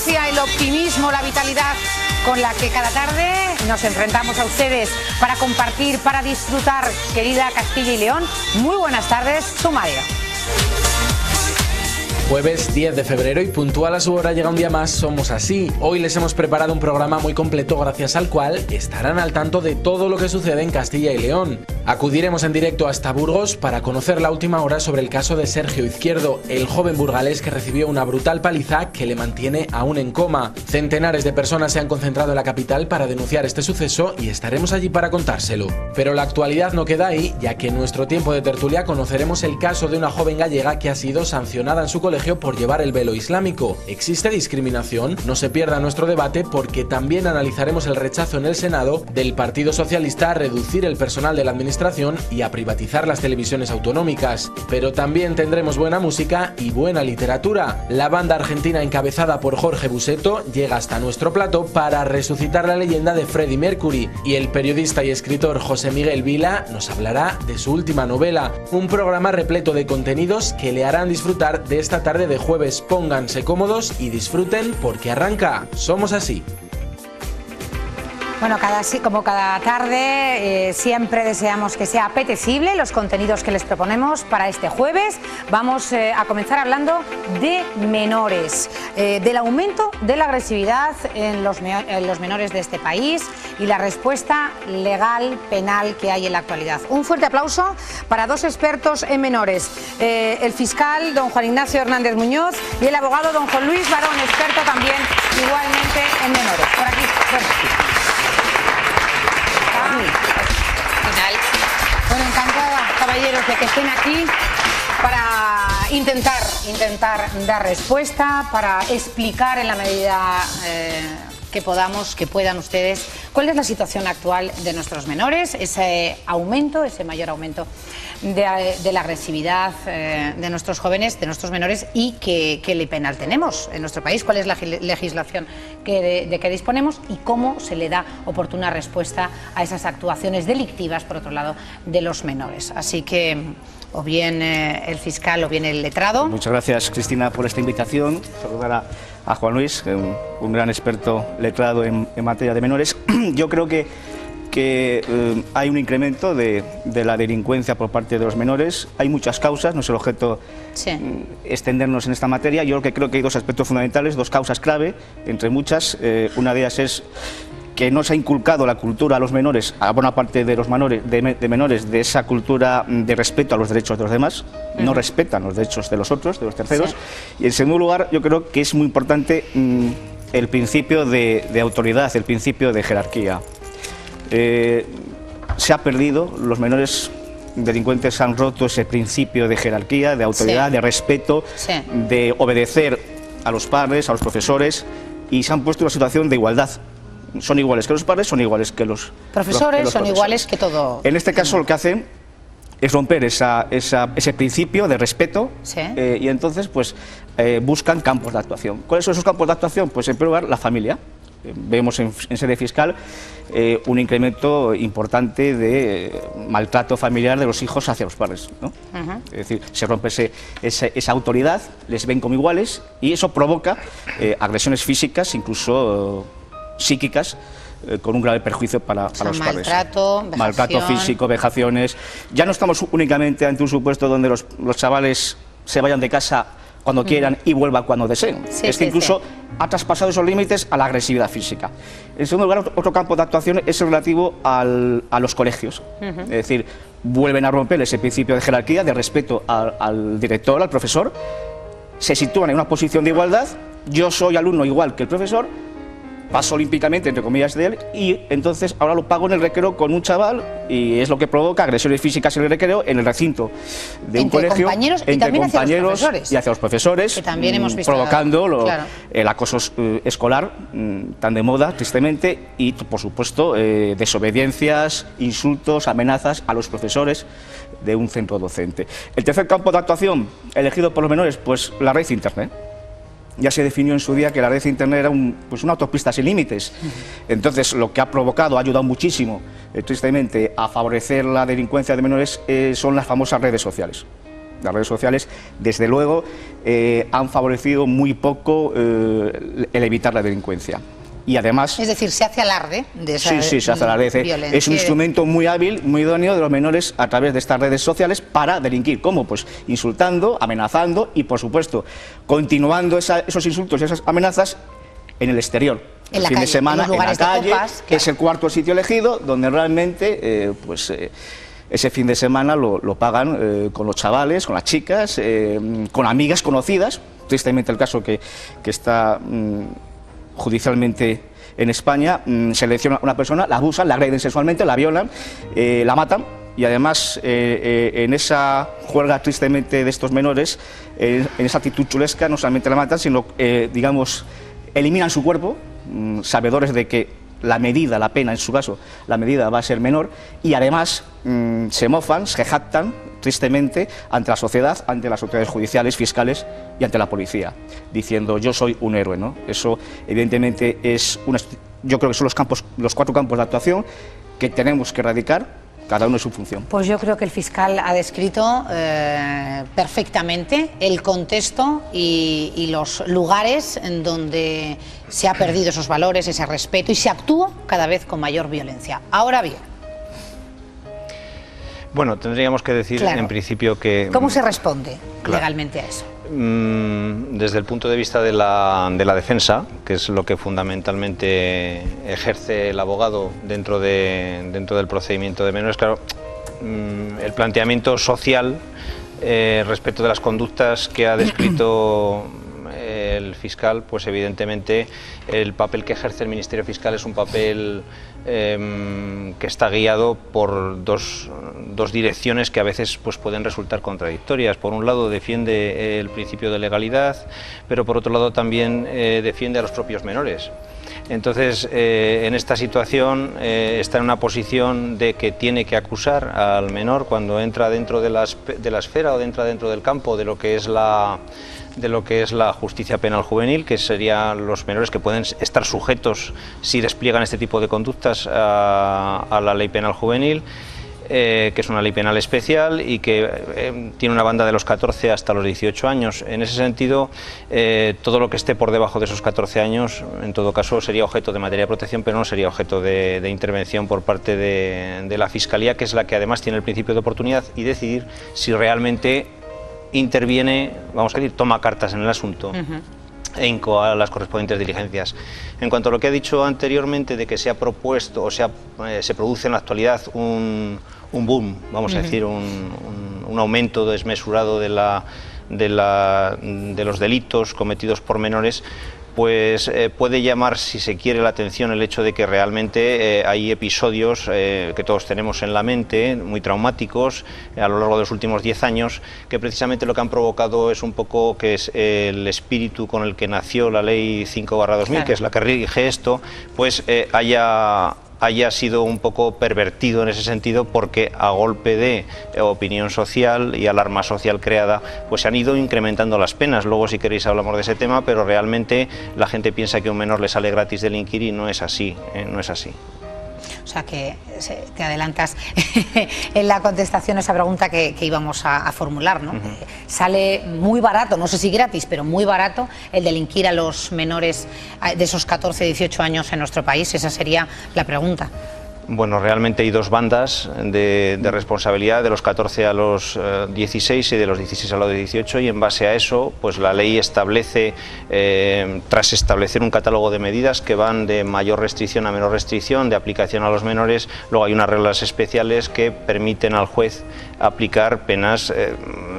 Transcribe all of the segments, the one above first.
ansia, el optimismo, la vitalidad con la que cada tarde nos enfrentamos a ustedes para compartir, para disfrutar, querida Castilla y León. Muy buenas tardes, Sumario. Jueves 10 de febrero y puntual a su hora llega un día más Somos Así. Hoy les hemos preparado un programa muy completo gracias al cual estarán al tanto de todo lo que sucede en Castilla y León. Acudiremos en directo hasta Burgos para conocer la última hora sobre el caso de Sergio Izquierdo, el joven burgalés que recibió una brutal paliza que le mantiene aún en coma. Centenares de personas se han concentrado en la capital para denunciar este suceso y estaremos allí para contárselo. Pero la actualidad no queda ahí, ya que en nuestro tiempo de tertulia conoceremos el caso de una joven gallega que ha sido sancionada en su colegio por llevar el velo islámico. ¿Existe discriminación? No se pierda nuestro debate porque también analizaremos el rechazo en el Senado del Partido Socialista a reducir el personal de la administración y a privatizar las televisiones autonómicas. Pero también tendremos buena música y buena literatura. La banda argentina encabezada por Jorge Buseto llega hasta nuestro plato para resucitar la leyenda de Freddie Mercury, y el periodista y escritor José Miguel Vila nos hablará de su última novela. Un programa repleto de contenidos que le harán disfrutar de esta tarde de jueves. Pónganse cómodos y disfruten porque arranca Somos Así. Bueno, como cada tarde, siempre deseamos que sea apetecible los contenidos que les proponemos para este jueves. Vamos a comenzar hablando de menores, del aumento de la agresividad en los menores de este país y la respuesta legal, penal que hay en la actualidad. Un fuerte aplauso para dos expertos en menores, el fiscal don Juan Ignacio Hernández Muñoz y el abogado don Juan Luis Barón, experto también igualmente en menores. Por aquí, bueno. Bueno, encantada, caballeros, de que estén aquí para intentar dar respuesta, para explicar en la medida que podamos, que puedan ustedes, cuál es la situación actual de nuestros menores, ese mayor aumento de la agresividad de nuestros jóvenes, de nuestros menores, y qué ley penal tenemos en nuestro país, cuál es la legislación de que disponemos y cómo se le da oportuna respuesta a esas actuaciones delictivas, por otro lado, de los menores. Así que o bien el fiscal o bien el letrado. Muchas gracias, Cristina, por esta invitación. Saludar a Juan Luis, un gran experto letrado en materia de menores. Yo creo que hay un incremento de la delincuencia por parte de los menores. Hay muchas causas, no es el objeto extendernos en esta materia. Yo creo que hay dos aspectos fundamentales, dos causas clave, entre muchas. Una de ellas es que no se ha inculcado la cultura a los menores, a buena parte de los menores, de esa cultura de respeto a los derechos de los demás. No respetan los derechos de los otros, de los terceros. Y en segundo lugar, yo creo que es muy importante el principio de autoridad, el principio de jerarquía. Se ha perdido, los menores delincuentes han roto ese principio de jerarquía, de autoridad, de respeto, de obedecer a los padres, a los profesores, y se han puesto en una situación de igualdad. Son iguales que los padres, son iguales que los profesores, son iguales que todo. En este caso lo que hacen es romper ese principio de respeto, y entonces pues buscan campos de actuación. ¿Cuáles son esos campos de actuación? Pues en primer lugar la familia. Vemos en sede fiscal un incremento importante de maltrato familiar de los hijos hacia los padres, ¿no? Es decir, se rompe esa autoridad, les ven como iguales y eso provoca agresiones físicas, incluso psíquicas, con un grave perjuicio para los padres. Maltrato físico, vejaciones. Ya no estamos únicamente ante un supuesto donde los chavales se vayan de casa cuando quieran y vuelvan cuando deseen. Es que incluso ha traspasado esos límites a la agresividad física. En segundo lugar, otro campo de actuación es el relativo a los colegios. Es decir, vuelven a romper ese principio de jerarquía, de respeto al director, al profesor, se sitúan en una posición de igualdad. Yo soy alumno igual que el profesor, paso olímpicamente, entre comillas, de él, y entonces ahora lo pago en el recreo con un chaval, y es lo que provoca agresiones físicas en el recreo, en el recinto de un colegio, entre compañeros y hacia los profesores, que también hemos visto, provocando el acoso escolar tan de moda, tristemente, y por supuesto desobediencias, insultos, amenazas a los profesores de un centro docente. El tercer campo de actuación elegido por los menores, pues la red Internet. Ya se definió en su día que la red Internet era una autopista sin límites. Entonces, lo que ha provocado, ha ayudado muchísimo, tristemente, a favorecer la delincuencia de menores son las famosas redes sociales. Las redes sociales, desde luego, han favorecido muy poco el evitar la delincuencia. Y además... Es decir, se hace alarde de esa violencia. Sí, se hace alarde. Es un instrumento muy hábil, muy idóneo de los menores a través de estas redes sociales para delinquir. ¿Cómo? Pues insultando, amenazando y, por supuesto, continuando esos insultos y esas amenazas en el exterior. En la fin calle, de semana, en la calle, copas, que es el cuarto sitio elegido, donde realmente, ese fin de semana lo pagan con los chavales, con las chicas, con amigas conocidas. Tristemente el caso que está judicialmente en España, selecciona a una persona, la abusan, la agreden sexualmente, la violan, la matan. Y además, en esa juerga tristemente de estos menores, en esa actitud chulesca, no solamente la matan, sino, digamos, eliminan su cuerpo, sabedores de que la medida, la pena en su caso, la medida va a ser menor, y además se mofan, se jactan tristemente ante la sociedad, ante las autoridades judiciales, fiscales y ante la policía, diciendo yo soy un héroe, ¿no? Eso evidentemente yo creo que son los 4 campos de actuación que tenemos que erradicar, cada uno en su función. Pues yo creo que el fiscal ha descrito perfectamente el contexto y los lugares en donde se ha perdido esos valores, ese respeto, y se actúa cada vez con mayor violencia. Ahora bien... Bueno, tendríamos que decir en principio que... ¿Cómo se responde legalmente a eso? Desde el punto de vista de la defensa, que es lo que fundamentalmente ejerce el abogado dentro del procedimiento de menores, claro, el planteamiento social respecto de las conductas que ha descrito el fiscal, pues evidentemente el papel que ejerce el Ministerio Fiscal es un papel que está guiado por dos direcciones que a veces pues pueden resultar contradictorias. Por un lado defiende el principio de legalidad, pero por otro lado también defiende a los propios menores. Entonces, en esta situación está en una posición de que tiene que acusar al menor cuando entra dentro de la esfera o entra dentro del campo de lo que es la justicia penal juvenil, que serían los menores que pueden estar sujetos, si despliegan este tipo de conductas, a la ley penal juvenil, que es una ley penal especial y que tiene una banda de los 14 hasta los 18 años. En ese sentido, todo lo que esté por debajo de esos 14 años, en todo caso, sería objeto de materia de protección, pero no sería objeto de intervención por parte de la Fiscalía, que es la que además tiene el principio de oportunidad y decidir si realmente interviene, vamos a decir, toma cartas en el asunto e incoa las correspondientes diligencias. En cuanto a lo que he dicho anteriormente de que se ha propuesto o se produce en la actualidad un boom, vamos a decir, un aumento desmesurado de los delitos cometidos por menores, pues puede llamar, si se quiere, la atención el hecho de que realmente hay episodios que todos tenemos en la mente, muy traumáticos, a lo largo de los últimos 10 años, que precisamente lo que han provocado es un poco que es el espíritu con el que nació la Ley 5/2000, claro, que es la que rige esto, pues haya sido un poco pervertido en ese sentido, porque a golpe de opinión social y alarma social creada, pues se han ido incrementando las penas. Luego, si queréis, hablamos de ese tema, pero realmente la gente piensa que a un menor le sale gratis delinquir y no es así, no es así. O sea que te adelantas en la contestación a esa pregunta que íbamos a formular, ¿no? Sale muy barato, no sé si gratis, pero muy barato el delinquir a los menores de esos 14, 18 años en nuestro país. Esa sería la pregunta. Bueno, realmente hay dos bandas de responsabilidad, de los 14 a los 16 y de los 16 a los 18, y en base a eso, pues la ley establece, tras establecer un catálogo de medidas que van de mayor restricción a menor restricción, de aplicación a los menores, luego hay unas reglas especiales que permiten al juez aplicar penas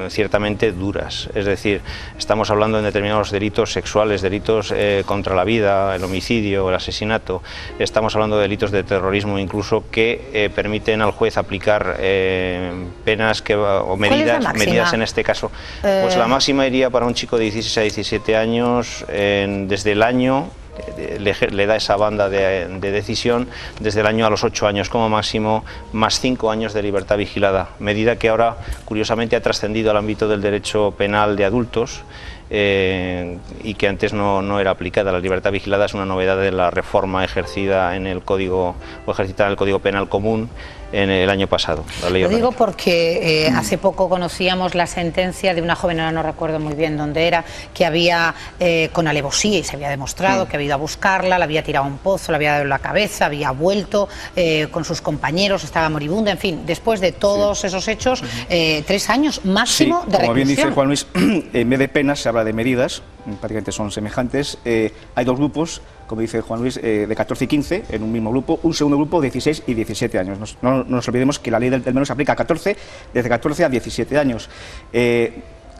ciertamente duras. Es decir, estamos hablando de determinados delitos sexuales, delitos contra la vida, el homicidio, el asesinato, estamos hablando de delitos de terrorismo incluso, que permiten al juez aplicar penas o medidas en este caso. Pues la máxima iría para un chico de 16 a 17 años desde el año, le da esa banda de decisión, desde el año a los 8 años como máximo, más 5 años de libertad vigilada, medida que ahora curiosamente ha trascendido al ámbito del derecho penal de adultos y que antes no era aplicada. La libertad vigilada es una novedad de la reforma ejercida en el Código, o ejercitada en el Código Penal Común en el año pasado. La ley Lo digo porque hace poco conocíamos la sentencia de una joven, ahora no recuerdo muy bien dónde era, que había con alevosía, y se había demostrado que había ido a buscarla, la había tirado a un pozo, la había dado en la cabeza, había vuelto con sus compañeros, estaba moribunda, en fin, después de todos esos hechos, 3 años máximo de reclusión. Como bien dice Juan Luis, en vez de penas se habla de medidas, prácticamente son semejantes. Hay 2 grupos, como dice Juan Luis, de 14 y 15 en un mismo grupo, un segundo grupo de 16 y 17 años. No nos olvidemos que la ley del menor se aplica a 14, desde 14 a 17 años.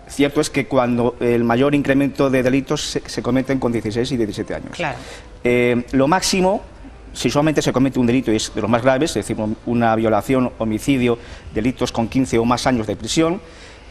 Cierto es que cuando el mayor incremento de delitos se cometen con 16 y 17 años. Claro. Lo máximo, si solamente se comete un delito y es de los más graves, es decir, una violación, homicidio, delitos con 15 o más años de prisión,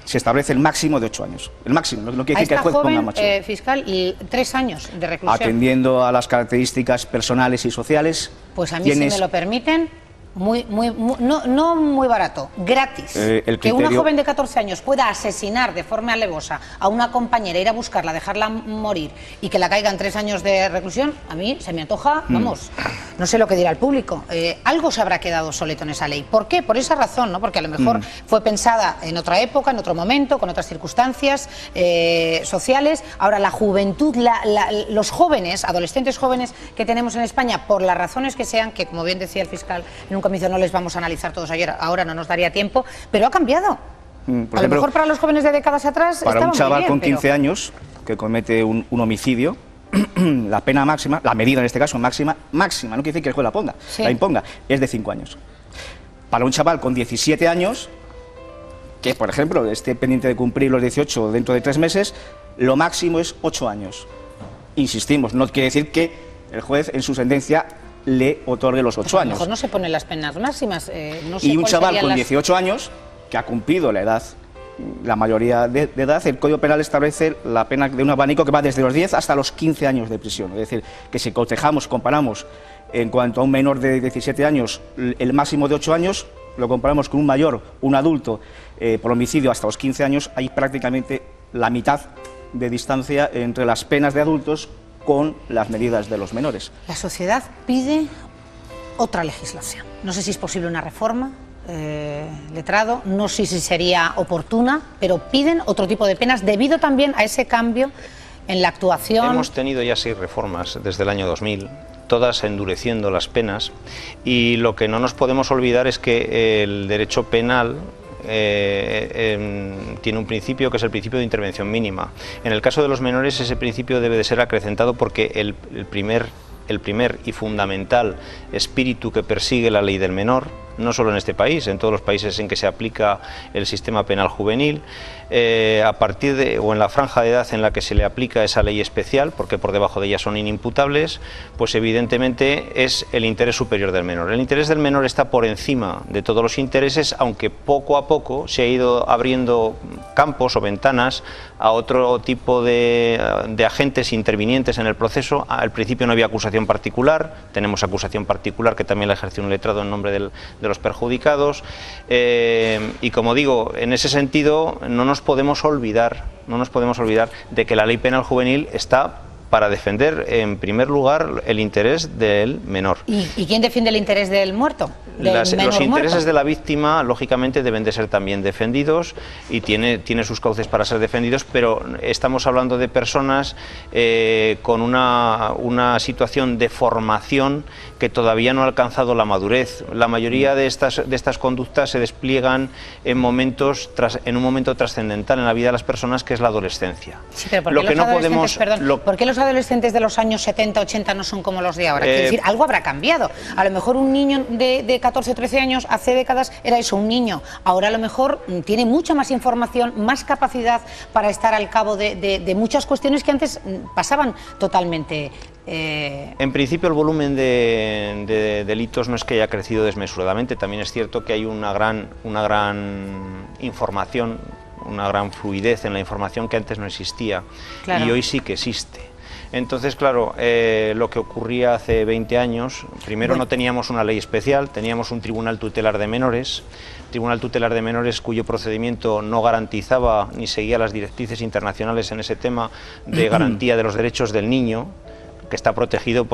se establece el máximo de 8 años. El máximo, no quiere decir que el juez ponga máximo. Fiscal, y 3 años de reclusión. Atendiendo a las características personales y sociales. Pues a mí, si me lo permiten, no muy barato, gratis. Que una joven de 14 años pueda asesinar de forma alevosa a una compañera, ir a buscarla, dejarla morir y que la caigan 3 años de reclusión, a mí se me antoja, vamos, no sé lo que dirá el público. Algo se habrá quedado obsoleto en esa ley. ¿Por qué? Por esa razón, ¿no? Porque a lo mejor fue pensada en otra época, en otro momento, con otras circunstancias sociales. Ahora la juventud, los jóvenes, adolescentes jóvenes que tenemos en España, por las razones que sean, que como bien decía el fiscal en un comienzo no les vamos a analizar todos ayer, ahora no nos daría tiempo, pero ha cambiado. A lo mejor para los jóvenes de décadas atrás para un chaval bien, con 15 años que comete un homicidio, la pena máxima, la medida en este caso máxima, no quiere decir que el juez la ponga, la imponga, es de 5 años. Para un chaval con 17 años, que por ejemplo esté pendiente de cumplir los 18 dentro de 3 meses, lo máximo es 8 años. Insistimos, no quiere decir que el juez en su sentencia le otorgue los 8 años. A lo mejor no se ponen las penas máximas. No sé y un chaval con 18 años, que ha cumplido la edad, la mayoría de edad, el Código Penal establece la pena de un abanico que va desde los 10 hasta los 15 años de prisión. Es decir, que si comparamos en cuanto a un menor de 17 años, el máximo de 8 años, lo comparamos con un mayor, un adulto, por homicidio hasta los 15 años, hay prácticamente la mitad de distancia entre las penas de adultos con las medidas de los menores. La sociedad pide otra legislación. No sé si es posible una reforma, letrado, no sé si sería oportuna, pero piden otro tipo de penas debido también a ese cambio en la actuación. Hemos tenido ya 6 reformas desde el año 2000, todas endureciendo las penas, y lo que no nos podemos olvidar es que el derecho penal tiene un principio que es el principio de intervención mínima. En el caso de los menores ese principio debe de ser acrecentado porque el primer y fundamental espíritu que persigue la ley del menor, no solo en este país, en todos los países en que se aplica el sistema penal juvenil, a partir de, o en la franja de edad en la que se le aplica esa ley especial, porque por debajo de ella son inimputables, pues evidentemente es el interés superior del menor. El interés del menor está por encima de todos los intereses, aunque poco a poco se ha ido abriendo campos o ventanas a otro tipo de agentes intervinientes en el proceso. Al principio no había acusación particular, tenemos acusación particular que también la ejerce un letrado en nombre de los perjudicados, y como digo, en ese sentido no nos podemos olvidar de que la ley penal juvenil está para defender en primer lugar el interés del menor. ¿Y quién defiende el interés del muerto? Los intereses de la víctima lógicamente deben de ser también defendidos y tiene sus cauces para ser defendidos, pero estamos hablando de personas con una situación de formación que todavía no ha alcanzado la madurez. La mayoría de estas conductas se despliegan en un momento trascendental en la vida de las personas, que es la adolescencia. Sí, pero ¿por qué los adolescentes de los años 70, 80 no son como los de ahora? Quiero decir, algo habrá cambiado. A lo mejor un niño de 14 o 13 años hace décadas era eso, un niño. Ahora a lo mejor tiene mucha más información, más capacidad para estar al cabo de muchas cuestiones que antes pasaban totalmente. En principio el volumen de delitos no es que haya crecido desmesuradamente, también es cierto que hay una gran información, una gran fluidez en la información que antes no existía. Claro. Y hoy sí que existe. Entonces, claro, lo que ocurría hace 20 años, primero no teníamos una ley especial, teníamos un tribunal tutelar de menores, cuyo procedimiento no garantizaba ni seguía las directrices internacionales en ese tema de garantía de los derechos del niño, que está protegido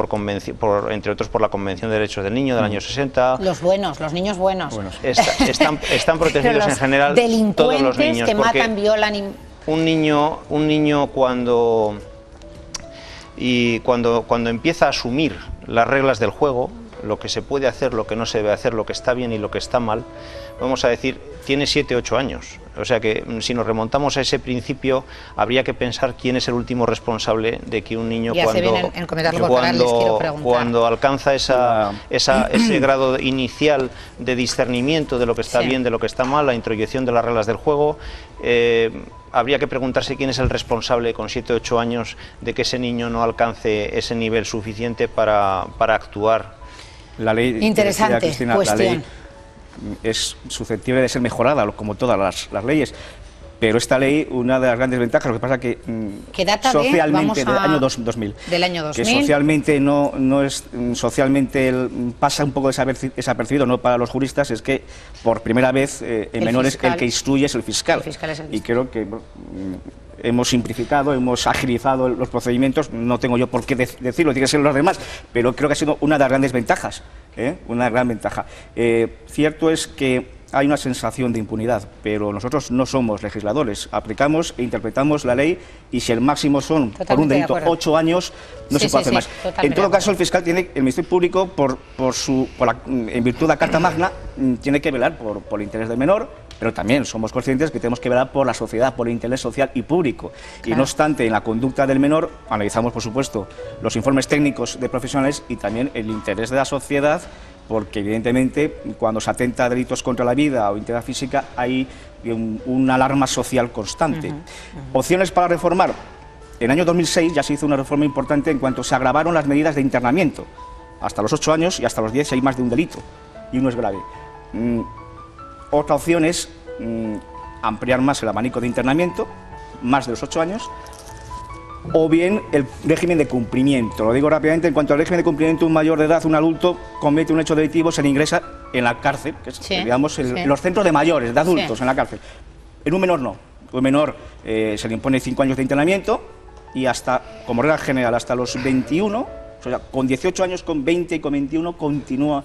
entre otros por la Convención de Derechos del Niño del año 60. Los buenos, los niños buenos. Están protegidos en general todos los niños. Que matan, violan. Un niño cuando empieza a asumir las reglas del juego, lo que se puede hacer, lo que no se debe hacer, lo que está bien y lo que está mal, vamos a decir, tiene 7, 8 años. O sea que si nos remontamos a ese principio, habría que pensar quién es el último responsable de que un niño cuando alcanza ese grado inicial de discernimiento de lo que está bien, de lo que está mal, la introyección de las reglas del juego, habría que preguntarse quién es el responsable con 7 o 8 años de que ese niño no alcance ese nivel suficiente para actuar. La ley, interesante Cristina, cuestión. La ley es susceptible de ser mejorada, como todas las leyes, pero esta ley, una de las grandes ventajas, lo que pasa que data socialmente del año 2000, que socialmente socialmente pasa un poco desapercibido, no para los juristas, es que por primera vez en menores el que instruye es el fiscal. Y creo que hemos simplificado, hemos agilizado los procedimientos, no tengo yo por qué decirlo, tiene que ser los demás, pero creo que ha sido una de las grandes ventajas, una gran ventaja. Cierto es que hay una sensación de impunidad, pero nosotros no somos legisladores, aplicamos e interpretamos la ley y si el máximo son, por un delito, 8 años, no se puede hacer más. En todo caso, el fiscal tiene, el Ministerio Público, en virtud de la Carta Magna, tiene que velar por el interés del menor, pero también somos conscientes que tenemos que velar por la sociedad, por el interés social y público. Claro. Y no obstante, en la conducta del menor analizamos, por supuesto, los informes técnicos de profesionales y también el interés de la sociedad, porque evidentemente cuando se atenta a delitos contra la vida o integridad física hay una alarma social constante. Opciones para reformar. En el año 2006 ya se hizo una reforma importante en cuanto se agravaron las medidas de internamiento. Hasta los 8 años y hasta los 10 hay más de un delito y uno es grave. Otra opción es ampliar más el abanico de internamiento, más de los 8 años, o bien el régimen de cumplimiento. Lo digo rápidamente, en cuanto al régimen de cumplimiento, un mayor de edad, un adulto, comete un hecho delictivo, se le ingresa en la cárcel, que es, digamos, los centros de mayores, de adultos, en la cárcel. En un menor no. Un menor se le impone 5 años de internamiento y hasta, como regla general, hasta los 21, o sea, con 18 años, con 20 y con 21, continúa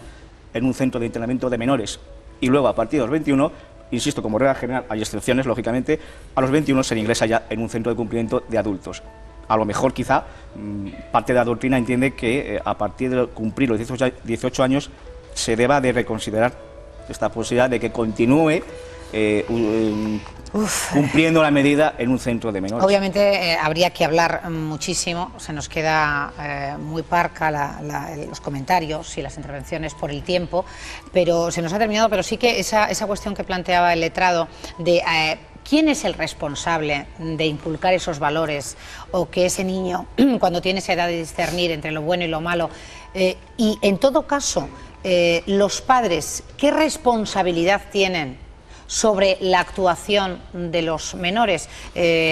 en un centro de internamiento de menores. Y luego, a partir de los 21, insisto, como regla general, hay excepciones, lógicamente, a los 21 se le ingresa ya en un centro de cumplimiento de adultos. A lo mejor, quizá, parte de la doctrina entiende que a partir de cumplir los 18 años se deba de reconsiderar esta posibilidad de que continúe cumpliendo la medida en un centro de menores. Obviamente habría que hablar muchísimo, se nos queda muy parca los comentarios y las intervenciones por el tiempo, pero se nos ha terminado, pero sí que esa cuestión que planteaba el letrado de ¿quién es el responsable de inculcar esos valores o que ese niño, cuando tiene esa edad de discernir entre lo bueno y lo malo, y en todo caso, los padres, ¿qué responsabilidad tienen sobre la actuación de los menores?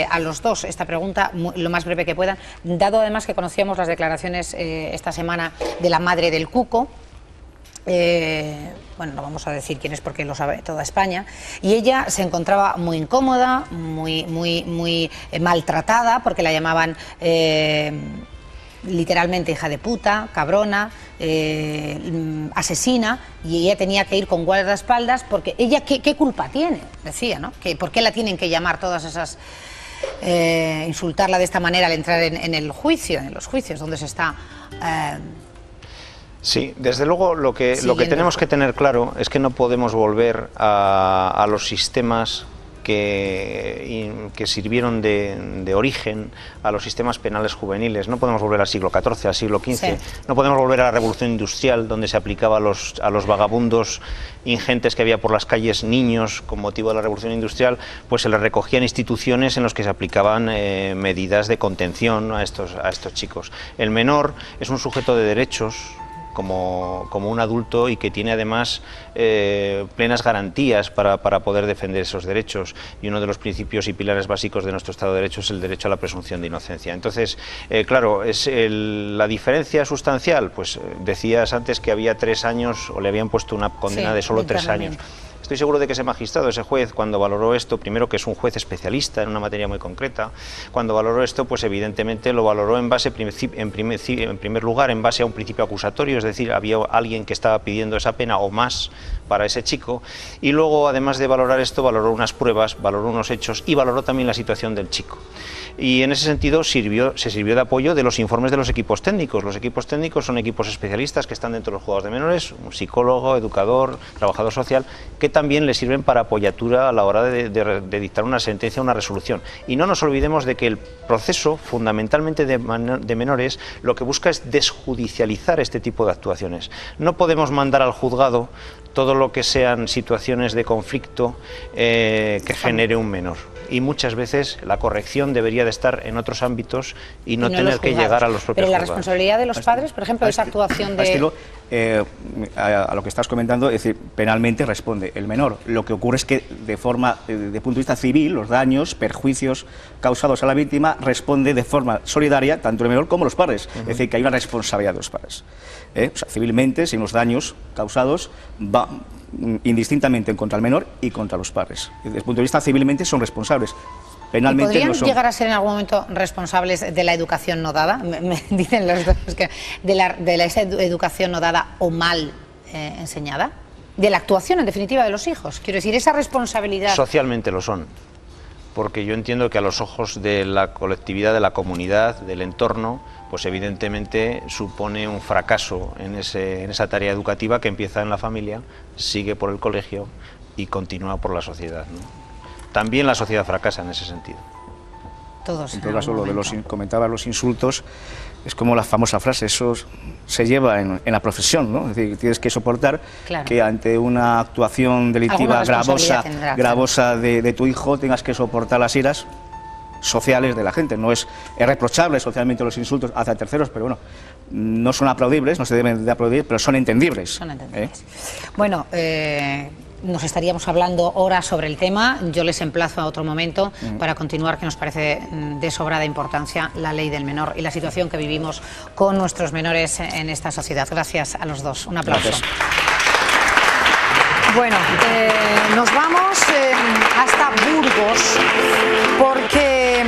A los dos, esta pregunta lo más breve que puedan, dado además que conocíamos las declaraciones esta semana de la madre del Cuco. Bueno, no vamos a decir quién es porque lo sabe toda España, y ella se encontraba muy incómoda, muy maltratada, porque la llamaban literalmente hija de puta, cabrona, asesina, y ella tenía que ir con guardaespaldas porque ella, ¿qué culpa tiene? Decía, ¿no? ¿Por qué la tienen que llamar todas esas... insultarla de esta manera al entrar en el juicio, en los juicios donde se está... Sí, desde luego lo que tenemos que tener claro es que no podemos volver a los sistemas que sirvieron de origen a los sistemas penales juveniles. No podemos volver al siglo XIV, al siglo XV, sí. No podemos volver a la Revolución Industrial, donde se aplicaba a los vagabundos ingentes que había por las calles, niños, con motivo de la Revolución Industrial, pues se les recogían instituciones en las que se aplicaban medidas de contención a estos chicos. El menor es un sujeto de derechos como un adulto y que tiene además plenas garantías para poder defender esos derechos, y uno de los principios y pilares básicos de nuestro Estado de Derecho es el derecho a la presunción de inocencia. Entonces, claro, la diferencia sustancial, pues decías antes que había 3 años, o le habían puesto una condena de solo 3 años. Estoy seguro de que ese magistrado, ese juez, cuando valoró esto, primero que es un juez especialista en una materia muy concreta, cuando valoró esto, pues evidentemente lo valoró en base, en primer lugar, en base a un principio acusatorio, es decir, había alguien que estaba pidiendo esa pena o más para ese chico, y luego, además de valorar esto, valoró unas pruebas, valoró unos hechos y valoró también la situación del chico. Y en ese sentido se sirvió de apoyo de los informes de los equipos técnicos. Los equipos técnicos son equipos especialistas que están dentro de los juzgados de menores, un psicólogo, educador, trabajador social, que también le sirven para apoyatura a la hora de dictar una sentencia, una resolución. Y no nos olvidemos de que el proceso, fundamentalmente de menores, lo que busca es desjudicializar este tipo de actuaciones. No podemos mandar al juzgado todo lo que sean situaciones de conflicto que genere un menor. Y muchas veces la corrección debería de estar en otros ámbitos y no tener que llegar a los propios Pero la juzgados. responsabilidad de los padres, por ejemplo, de esa actuación de... A lo que estás comentando, es decir, penalmente responde el menor. Lo que ocurre es que de punto de vista civil, los daños, perjuicios causados a la víctima responde de forma solidaria tanto el menor como los padres. Es decir, que hay una responsabilidad de los padres. O sea, civilmente, si los daños causados va indistintamente contra el menor y contra los padres. Desde el punto de vista civilmente son responsables. Penalmente ¿Podrían no son. llegar a ser en algún momento responsables de la educación no dada? Me dicen los dos que de esa educación no dada o mal enseñada, de la actuación en definitiva de los hijos. Quiero decir, esa responsabilidad. Socialmente lo son, porque yo entiendo que a los ojos de la colectividad, de la comunidad, del entorno, pues evidentemente supone un fracaso en esa tarea educativa que empieza en la familia, sigue por el colegio y continúa por la sociedad, ¿no? También la sociedad fracasa en ese sentido. Todos. En todo caso, lo de comentaba los insultos, es como la famosa frase, eso se lleva en la profesión, ¿no? Es decir, tienes que soportar que ante una actuación delictiva gravosa de tu hijo tengas que soportar las iras sociales de la gente. No es reprochable socialmente los insultos hacia terceros, pero bueno, no son aplaudibles, no se deben de aplaudir, pero son entendibles. Son entendibles. Bueno, nos estaríamos hablando horas sobre el tema. Yo les emplazo a otro momento para continuar, que nos parece de sobrada importancia la ley del menor y la situación que vivimos con nuestros menores en esta sociedad. Gracias a los dos. Un aplauso. Gracias. Bueno, nos vamos hasta Burgos porque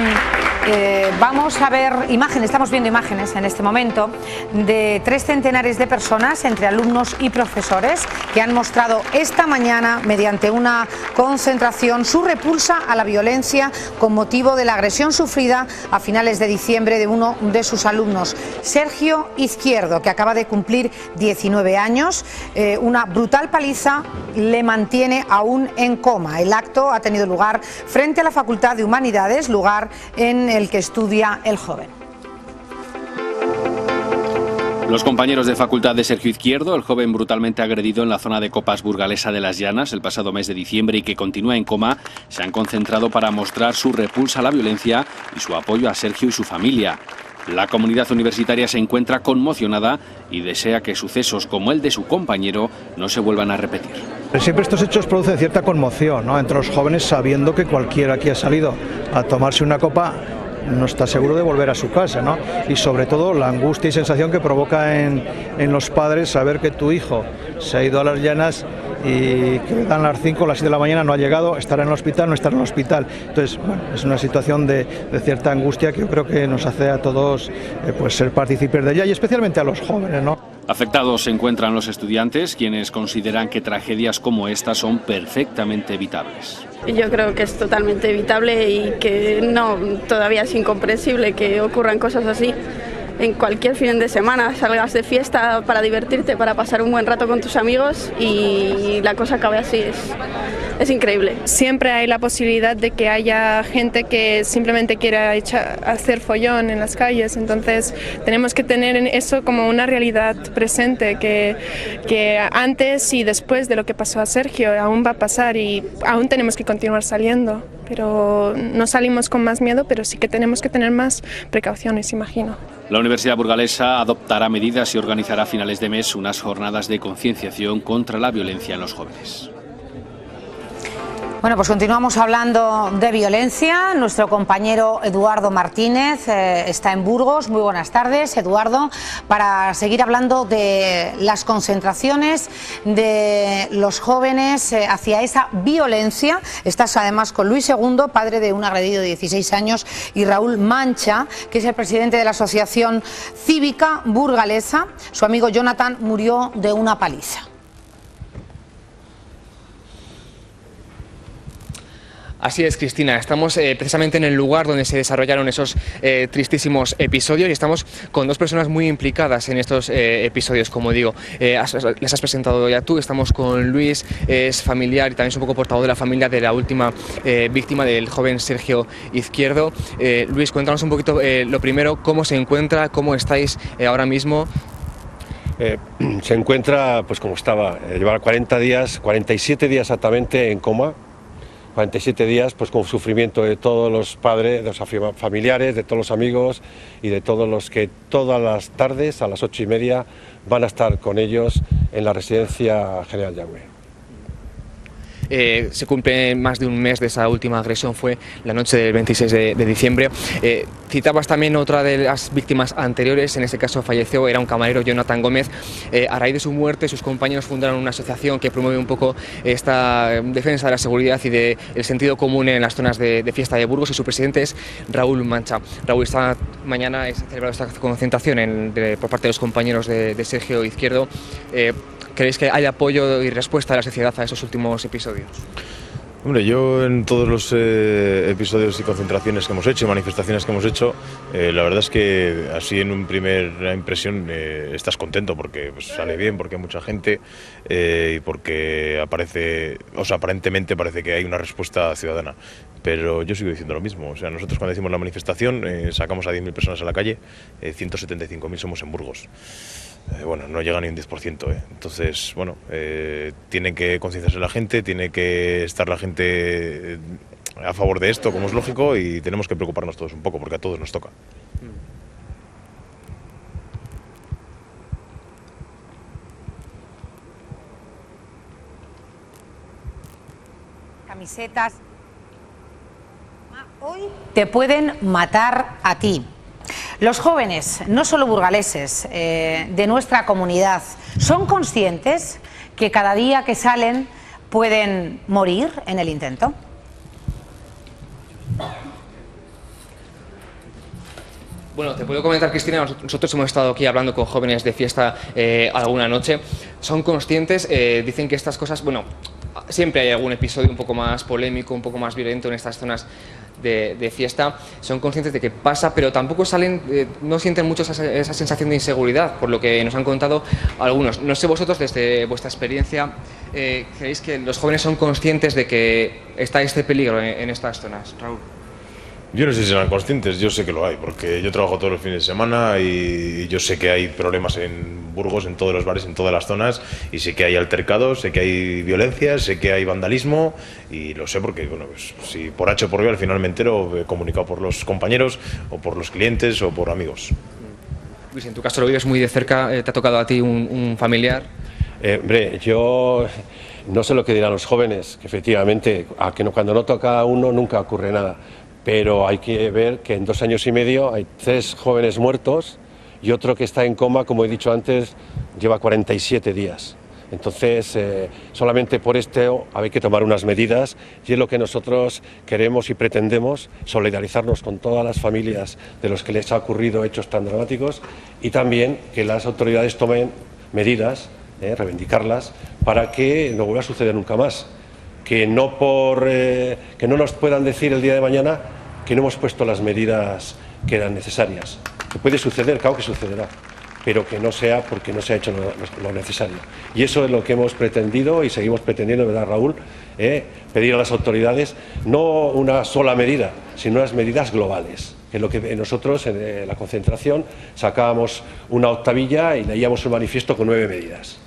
vamos a ver imágenes, estamos viendo imágenes en este momento de 3 centenares de personas, entre alumnos y profesores, que han mostrado esta mañana, mediante una concentración, su repulsa a la violencia con motivo de la agresión sufrida a finales de diciembre de uno de sus alumnos, Sergio Izquierdo, que acaba de cumplir 19 años. Una brutal paliza le mantiene aún en coma. El acto ha tenido lugar frente a la Facultad de Humanidades, lugar en el que estudia el joven. Los compañeros de facultad de Sergio Izquierdo, el joven brutalmente agredido en la zona de Copas burgalesa de Las Llanas el pasado mes de diciembre y que continúa en coma, se han concentrado para mostrar su repulsa a la violencia y su apoyo a Sergio y su familia. La comunidad universitaria se encuentra conmocionada y desea que sucesos como el de su compañero no se vuelvan a repetir. Siempre estos hechos producen cierta conmoción, ¿no?, entre los jóvenes, sabiendo que cualquiera que ha salido a tomarse una copa no está seguro de volver a su casa, ¿no? Y sobre todo la angustia y sensación que provoca en los padres saber que tu hijo se ha ido a Las Llanas y que le dan las 5 o las 7 de la mañana, no ha llegado, estará en el hospital, no estará en el hospital. Entonces, bueno, es una situación de cierta angustia que yo creo que nos hace a todos pues ser partícipes de ella, y especialmente a los jóvenes, ¿no? Afectados se encuentran los estudiantes, quienes consideran que tragedias como esta son perfectamente evitables. Yo creo que es totalmente evitable y que no, todavía es incomprensible que ocurran cosas así. En cualquier fin de semana salgas de fiesta para divertirte, para pasar un buen rato con tus amigos y la cosa acabe así, es increíble. Siempre hay la posibilidad de que haya gente que simplemente quiera hacer follón en las calles, entonces tenemos que tener eso como una realidad presente, que antes y después de lo que pasó a Sergio aún va a pasar y aún tenemos que continuar saliendo. pero no salimos con más miedo, pero sí que tenemos que tener más precauciones, imagino. La Universidad Burgalesa adoptará medidas y organizará a finales de mes unas jornadas de concienciación contra la violencia en los jóvenes. Bueno, pues continuamos hablando de violencia. Nuestro compañero Eduardo Martínez está en Burgos. Muy buenas tardes, Eduardo, para seguir hablando de las concentraciones de los jóvenes hacia esa violencia. Estás además con Luis II, padre de un agredido de 16 años, y Raúl Mancha, que es el presidente de la Asociación Cívica Burgalesa. Su amigo Jonathan murió de una paliza. Así es, Cristina, estamos precisamente en el lugar donde se desarrollaron esos tristísimos episodios y estamos con dos personas muy implicadas en estos episodios, como digo. Les has presentado ya tú, estamos con Luis, es familiar y también es un poco portavoz de la familia de la última víctima, del joven Sergio Izquierdo. Luis, cuéntanos un poquito lo primero, cómo se encuentra, cómo estáis ahora mismo. Se encuentra pues como estaba, lleva 47 días exactamente en coma. 47 días pues con sufrimiento de todos los padres, de los familiares, de todos los amigos y de todos los que todas las tardes a las 8:30 van a estar con ellos en la residencia General Yagüe. Se cumple más de un mes de esa última agresión, fue la noche del 26 de diciembre. Citabas también otra de las víctimas anteriores, en ese caso falleció, era un camarero, Jonathan Gómez. A raíz de su muerte, sus compañeros fundaron una asociación que promueve un poco esta defensa de la seguridad y del sentido común en las zonas de fiesta de Burgos, y su presidente es Raúl Mancha. Raúl, esta mañana se ha celebrado esta concentración por parte de los compañeros de Sergio Izquierdo. ¿Creéis que hay apoyo y respuesta de la sociedad a esos últimos episodios? Hombre, yo en todos los episodios y concentraciones que hemos hecho y manifestaciones que hemos hecho, la verdad es que así en una primera impresión estás contento porque pues, sale bien, porque hay mucha gente y porque aparentemente parece que hay una respuesta ciudadana. Pero yo sigo diciendo lo mismo, o sea, nosotros cuando decimos la manifestación sacamos a 10.000 personas a la calle, 175.000 somos en Burgos. Bueno, no llega ni un 10%, entonces, bueno, tiene que concienciarse la gente, tiene que estar la gente a favor de esto, como es lógico, y tenemos que preocuparnos todos un poco, porque a todos nos toca. Camisetas. Hoy te pueden matar a ti. Los jóvenes, no solo burgaleses, de nuestra comunidad, ¿son conscientes que cada día que salen pueden morir en el intento? Bueno, te puedo comentar, Cristina, nosotros hemos estado aquí hablando con jóvenes de fiesta alguna noche. Son conscientes, dicen que estas cosas, bueno, siempre hay algún episodio un poco más polémico, un poco más violento en estas zonas de fiesta. Son conscientes de que pasa, pero tampoco salen, no sienten mucho esa sensación de inseguridad, por lo que nos han contado algunos. No sé vosotros, desde vuestra experiencia, ¿creéis que los jóvenes son conscientes de que está este peligro en estas zonas? Raúl. Yo no sé si serán conscientes, yo sé que lo hay, porque yo trabajo todos los fines de semana y yo sé que hay problemas en Burgos, en todos los bares, en todas las zonas, y sé que hay altercados, sé que hay violencia, sé que hay vandalismo, y lo sé porque, bueno, pues, si por H o por B al final me entero, comunicado por los compañeros, o por los clientes, o por amigos. Luis, en tu caso lo vives muy de cerca, ¿te ha tocado a ti un familiar? Hombre, yo no sé lo que dirán los jóvenes, que efectivamente, cuando no toca a uno nunca ocurre nada. Pero hay que ver que en 2 años y medio hay 3 jóvenes muertos y otro que está en coma, como he dicho antes, lleva 47 días. Entonces, solamente por esto hay que tomar unas medidas y es lo que nosotros queremos y pretendemos, solidarizarnos con todas las familias de los que les ha ocurrido hechos tan dramáticos y también que las autoridades tomen medidas, reivindicarlas, para que no vuelva a suceder nunca más. Que no nos puedan decir el día de mañana que no hemos puesto las medidas que eran necesarias. Que puede suceder, claro que sucederá, pero que no sea porque no se ha hecho lo necesario. Y eso es lo que hemos pretendido y seguimos pretendiendo, ¿verdad, Raúl? Pedir a las autoridades no una sola medida, sino unas medidas globales. Que es lo que nosotros en la concentración sacábamos una octavilla y leíamos un manifiesto con 9 medidas.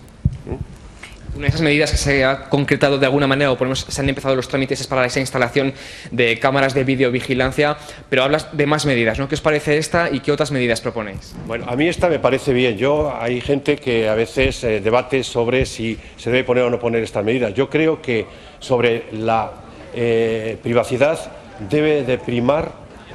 Una de esas medidas que se ha concretado de alguna manera, o por lo menos se han empezado los trámites, es para esa instalación de cámaras de videovigilancia, pero hablas de más medidas, ¿no? ¿Qué os parece esta y qué otras medidas proponéis? Bueno, a mí esta me parece bien. Hay gente que a veces debate sobre si se debe poner o no poner estas medidas. Yo creo que sobre la privacidad debe de primar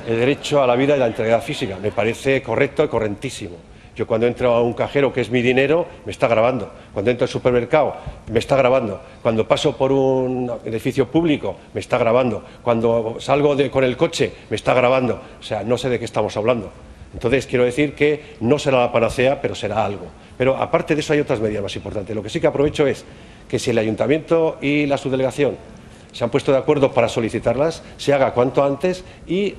el derecho a la vida y la integridad física. Me parece correcto y correctísimo. Yo cuando entro a un cajero, que es mi dinero, me está grabando. Cuando entro al supermercado, me está grabando. Cuando paso por un edificio público, me está grabando. Cuando salgo con el coche, me está grabando. O sea, no sé de qué estamos hablando. Entonces, quiero decir que no será la panacea, pero será algo. Pero aparte de eso hay otras medidas más importantes. Lo que sí que aprovecho es que si el Ayuntamiento y la subdelegación se han puesto de acuerdo para solicitarlas, se haga cuanto antes y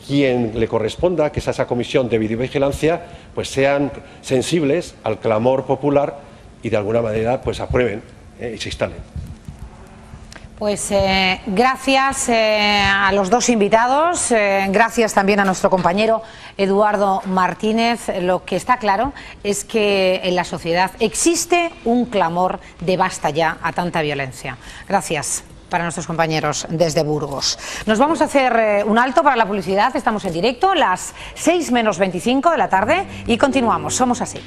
quien le corresponda, que es esa comisión de videovigilancia, pues sean sensibles al clamor popular y de alguna manera pues aprueben y se instalen. Pues gracias a los dos invitados, gracias también a nuestro compañero Eduardo Martínez. Lo que está claro es que en la sociedad existe un clamor de basta ya a tanta violencia. Gracias para nuestros compañeros desde Burgos. Nos vamos a hacer un alto para la publicidad, estamos en directo, las 6 menos 25 de la tarde y continuamos, somos así.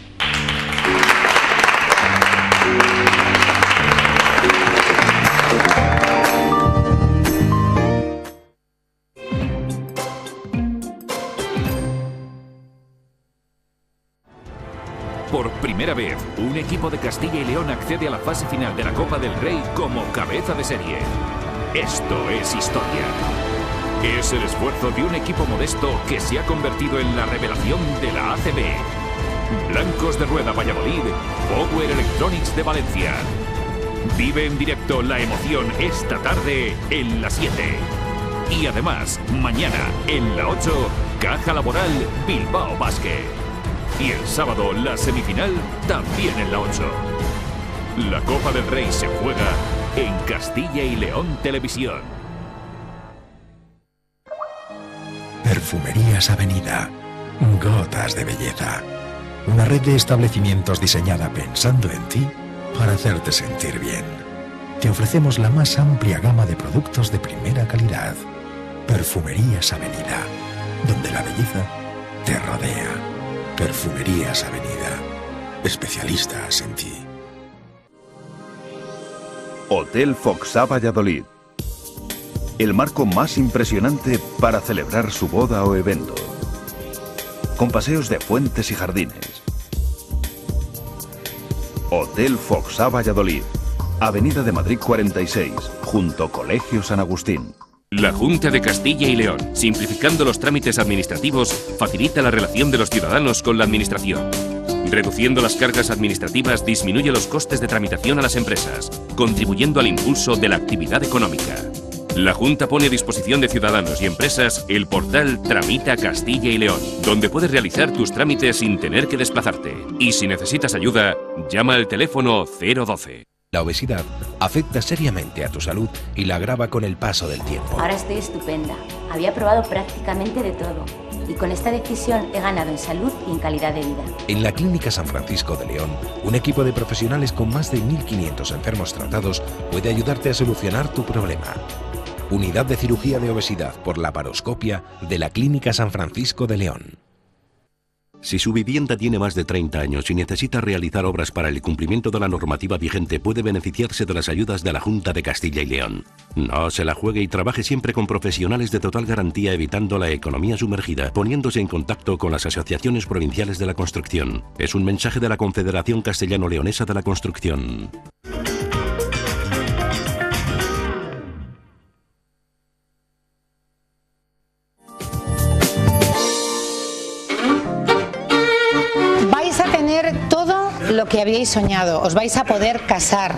Por primera vez, un equipo de Castilla y León accede a la fase final de la Copa del Rey como cabeza de serie. Esto es historia. Es el esfuerzo de un equipo modesto que se ha convertido en la revelación de la ACB. Blancos de Rueda Valladolid, Power Electronics de Valencia. Vive en directo la emoción esta tarde en la 7. Y además, mañana en la 8, Caja Laboral Bilbao Basket. Y el sábado la semifinal también en la 8. La Copa del Rey se juega en Castilla y León Televisión. Perfumerías Avenida. Gotas de belleza. Una red de establecimientos diseñada pensando en ti para hacerte sentir bien. Te ofrecemos la más amplia gama de productos de primera calidad. Perfumerías Avenida, donde la belleza te rodea. Perfumerías Avenida. Especialistas en ti. Hotel Foxá Valladolid. El marco más impresionante para celebrar su boda o evento. Con paseos de fuentes y jardines. Hotel Foxá Valladolid. Avenida de Madrid 46, junto Colegio San Agustín. La Junta de Castilla y León, simplificando los trámites administrativos, facilita la relación de los ciudadanos con la administración. Reduciendo las cargas administrativas, disminuye los costes de tramitación a las empresas, contribuyendo al impulso de la actividad económica. La Junta pone a disposición de ciudadanos y empresas el portal Tramita Castilla y León, donde puedes realizar tus trámites sin tener que desplazarte. Y si necesitas ayuda, llama al teléfono 012. La obesidad afecta seriamente a tu salud y la agrava con el paso del tiempo. Ahora estoy estupenda. Había probado prácticamente de todo. Y con esta decisión he ganado en salud y en calidad de vida. En la Clínica San Francisco de León, un equipo de profesionales con más de 1.500 enfermos tratados puede ayudarte a solucionar tu problema. Unidad de Cirugía de Obesidad por laparoscopia de la Clínica San Francisco de León. Si su vivienda tiene más de 30 años y necesita realizar obras para el cumplimiento de la normativa vigente, puede beneficiarse de las ayudas de la Junta de Castilla y León. No se la juegue y trabaje siempre con profesionales de total garantía, evitando la economía sumergida, poniéndose en contacto con las asociaciones provinciales de la construcción. Es un mensaje de la Confederación Castellano-Leonesa de la Construcción. Todo lo que habíais soñado, os vais a poder casar.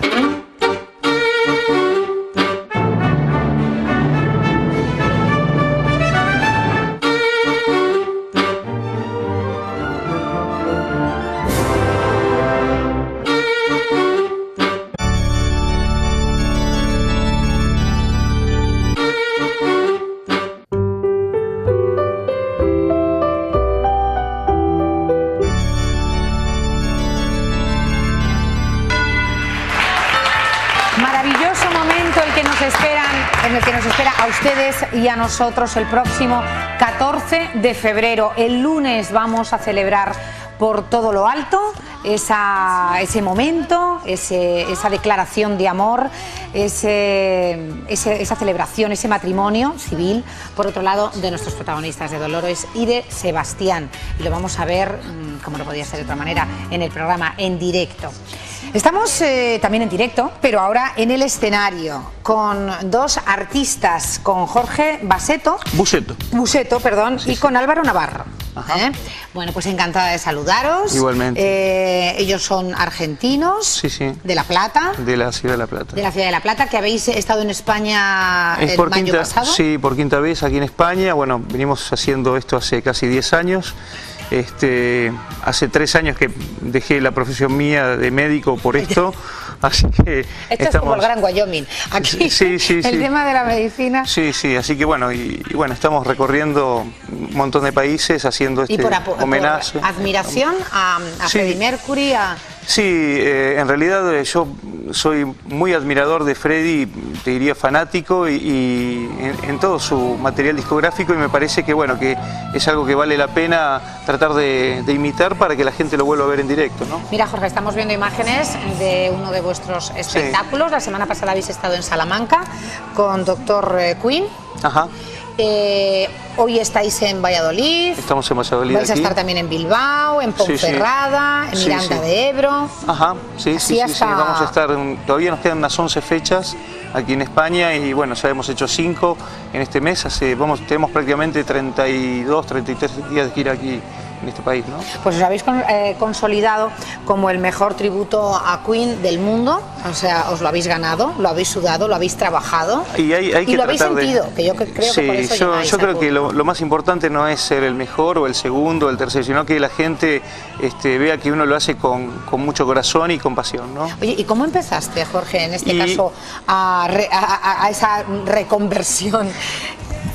nos espera a ustedes y a nosotros el próximo 14 de febrero. El lunes vamos a celebrar por todo lo alto ese momento, esa declaración de amor, esa celebración, ese matrimonio civil, por otro lado, de nuestros protagonistas, de Dolores y de Sebastián. Y lo vamos a ver, como no podía ser de otra manera, en el programa en directo. Estamos también en directo, pero ahora en el escenario, con dos artistas, con Jorge Buseto, perdón, y con Álvaro Navarro. Bueno, pues encantada de saludaros. Igualmente. Ellos son argentinos, de La Plata. De la ciudad de La Plata. De la ciudad de La Plata, que habéis estado en España el año pasado. Sí, por quinta vez aquí en España. Bueno, venimos haciendo esto hace casi 10 años. Hace 3 años que dejé la profesión mía de médico por esto, así que esto es como el Gran Wyoming, aquí el tema de la medicina. Sí, así que bueno, y bueno, estamos recorriendo un montón de países haciendo este homenaje. Por admiración a Freddie Mercury, Sí, en realidad yo soy muy admirador de Freddie, te diría fanático, y en todo su material discográfico, y me parece que bueno, que es algo que vale la pena tratar de imitar para que la gente lo vuelva a ver en directo, ¿no? Mira, Jorge, estamos viendo imágenes de uno de vuestros espectáculos. La semana pasada habéis estado en Salamanca con Dr. Queen. Ajá. Hoy estáis en Valladolid. Estamos en Valladolid. Vais a estar también en Bilbao, en Ponferrada, en Miranda de Ebro. Ajá, sí. Vamos a estar, todavía nos quedan unas 11 fechas aquí en España, y bueno, ya hemos hecho 5 en este mes. Tenemos prácticamente 32, 33 días de gira aquí en este país, ¿no? Pues os habéis consolidado como el mejor tributo a Queen del mundo, o sea, os lo habéis ganado, lo habéis sudado, lo habéis trabajado y lo habéis sentido, que yo creo que por eso yo creo que lo más importante no es ser el mejor o el segundo o el tercero, sino que la gente vea que uno lo hace con mucho corazón y con pasión, ¿no? Oye, ¿y cómo empezaste, Jorge, en este caso a esa reconversión?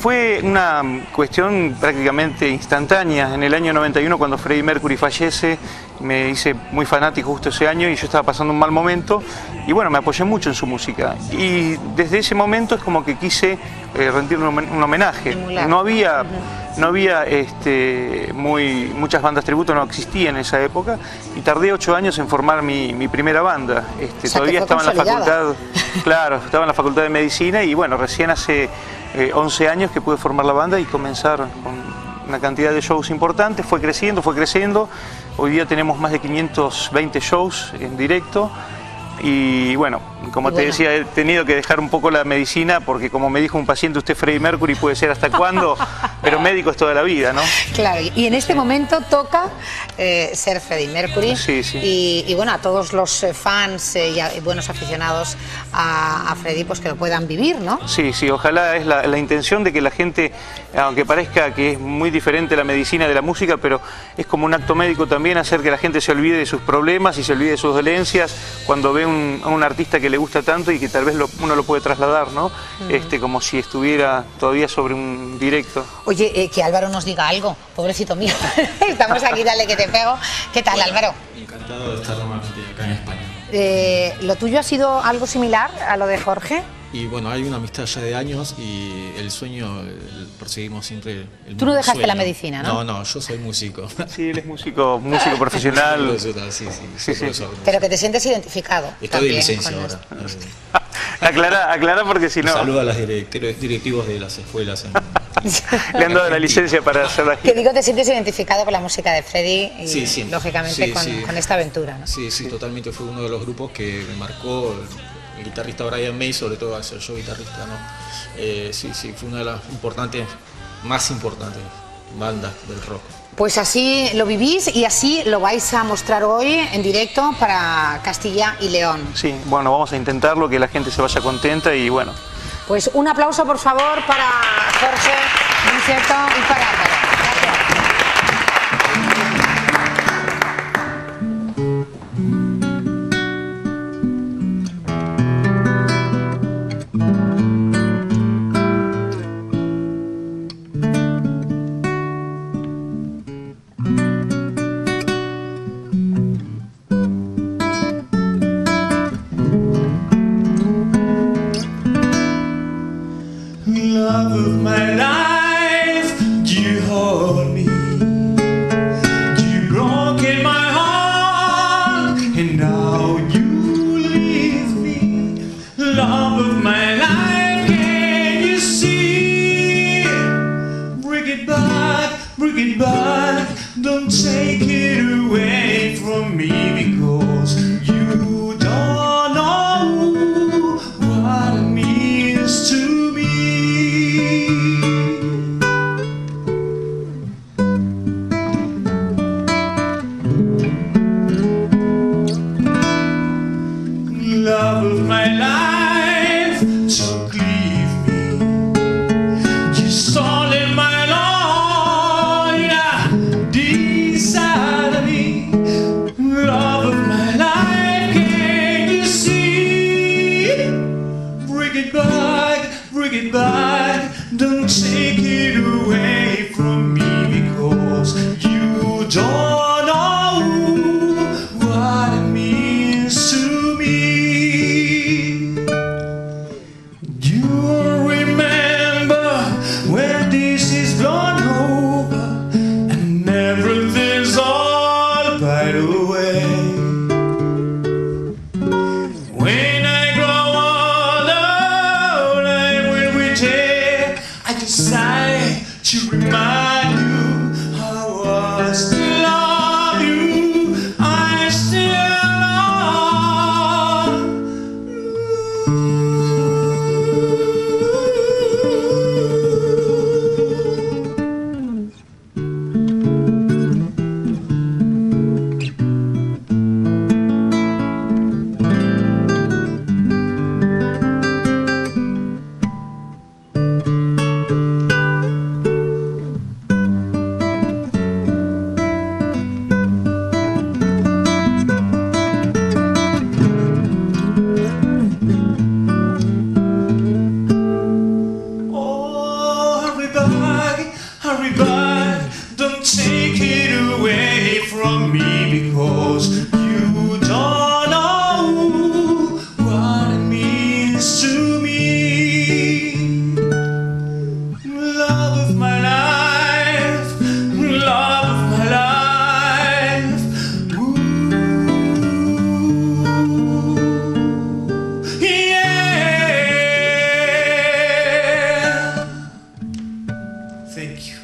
Fue una cuestión prácticamente instantánea. En el año 91, cuando Freddie Mercury fallece, me hice muy fanático justo ese año y yo estaba pasando un mal momento, y bueno, me apoyé mucho en su música, y desde ese momento es como que quise rendirle un homenaje. No había muchas bandas tributo, no existía en esa época, y tardé 8 años en formar mi primera banda. Todavía estaba en la facultad, estaba en la facultad de medicina, y bueno, recién hace 11 años que pude formar la banda y comenzar con una cantidad de shows importantes. Fue creciendo. Hoy día tenemos más de 520 shows en directo. Y bueno, como te decía, he tenido que dejar un poco la medicina, porque como me dijo un paciente, usted Freddie Mercury puede ser hasta cuándo, pero médico es toda la vida, ¿no? Claro, y en este momento toca ser Freddie Mercury. Y bueno, a todos los fans y buenos aficionados a Freddie, pues que lo puedan vivir, ¿no? Sí, ojalá. Es la intención de que la gente, aunque parezca que es muy diferente la medicina de la música, pero es como un acto médico también, hacer que la gente se olvide de sus problemas y se olvide de sus dolencias cuando ve a un artista que le gusta tanto y que tal vez uno lo puede trasladar, ¿no? Como si estuviera todavía sobre un directo. Oye, que Álvaro nos diga algo, pobrecito mío. Estamos aquí, dale que te pego. ¿Qué tal, Álvaro? Encantado de estar nuevamente acá en España. ¿Lo tuyo ha sido algo similar a lo de Jorge? Y bueno, hay una amistad ya de años, y el sueño perseguimos siempre. Tú no dejaste la medicina, ¿no? No, yo soy músico. Sí, él es músico profesional. Sí. Pero que te sientes identificado. Estoy de licencia ahora. Aclara porque si no... Saludo a los directivos de las escuelas. Le han dado la licencia para hacer la gira. Que digo, te sientes identificado con la música de Freddie y lógicamente con esta aventura, ¿no? Sí, totalmente. Fue uno de los grupos que me marcó el guitarrista Brian May, sobre todo al ser yo guitarrista, ¿no? Fue una de las más importantes bandas del rock. Pues así lo vivís y así lo vais a mostrar hoy en directo para Castilla y León. Sí, bueno, vamos a intentarlo, que la gente se vaya contenta, y bueno. Pues un aplauso, por favor, para Jorge Buseto y para Álvaro. bring it back, don't take it away from me, because you don't know what it means to me. Love of my life, don't leave me. You stole in my life, desire me. Love of my life, can you see? Bring it back, don't take it away from me, because you don't know what it means to me. You remember when this is blown over and everything's all by the way. When I grow older, I will retire. I decide to remind you how I still love you. I still love hurry back, don't take it away from me, because you don't know what it means to me. Love of my life, love of my life. Ooh, yeah. Thank you.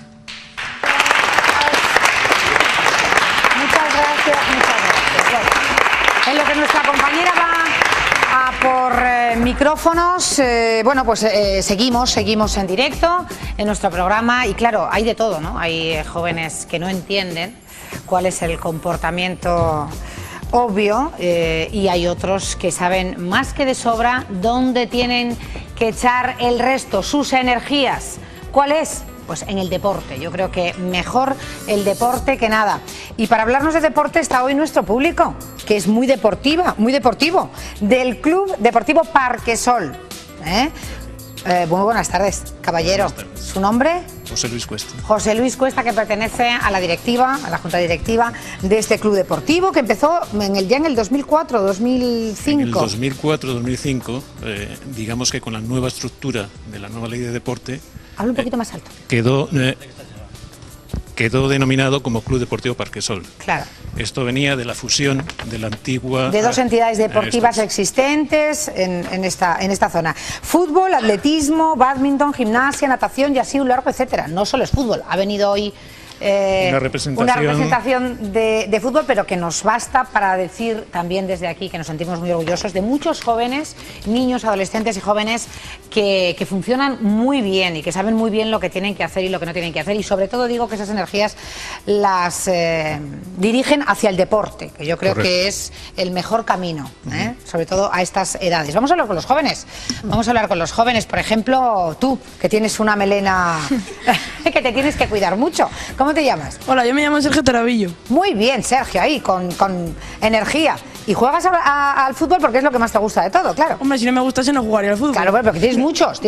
Muchas gracias. Bueno, en lo que nuestra compañera va a por micrófonos, bueno, pues seguimos en directo en nuestro programa y claro, hay de todo, ¿no? Hay jóvenes que no entienden cuál es el comportamiento obvio y hay otros que saben más que de sobra dónde tienen que echar el resto, sus energías. ¿Cuál es? Pues en el deporte. Yo creo que mejor el deporte que nada. Y para hablarnos de deporte está hoy nuestro público, que es muy deportivo, del Club Deportivo Parquesol. Muy buenas tardes, caballero. Buenas tardes. ¿Su nombre? José Luis Cuesta. José Luis Cuesta, que pertenece a la directiva, a la junta directiva de este club deportivo, que empezó ya en el 2004, 2005. En el 2004-2005, digamos que con la nueva estructura de la nueva ley de deporte, habla un poquito más alto. Quedó denominado como Club Deportivo Parquesol. Claro. Esto venía de la fusión de la antigua... De dos entidades deportivas existentes en esta zona. Fútbol, atletismo, bádminton, gimnasia, natación y así un largo, etcétera. No solo es fútbol, ha venido hoy una representación de fútbol, pero que nos basta para decir también desde aquí que nos sentimos muy orgullosos de muchos jóvenes, niños, adolescentes y jóvenes que funcionan muy bien y que saben muy bien lo que tienen que hacer y lo que no tienen que hacer, y sobre todo digo que esas energías las dirigen hacia el deporte, que yo creo que es el mejor camino, sobre todo a estas edades. Vamos a hablar con los jóvenes, por ejemplo, tú, que tienes una melena que te tienes que cuidar mucho. ¿Cómo te llamas? Hola, yo me llamo Sergio Tarabillo. Muy bien, Sergio, ahí, con energía. ¿Y juegas al fútbol porque es lo que más te gusta de todo, claro? Hombre, si no me gustase no jugaría al fútbol. Claro, pero que tienes muchos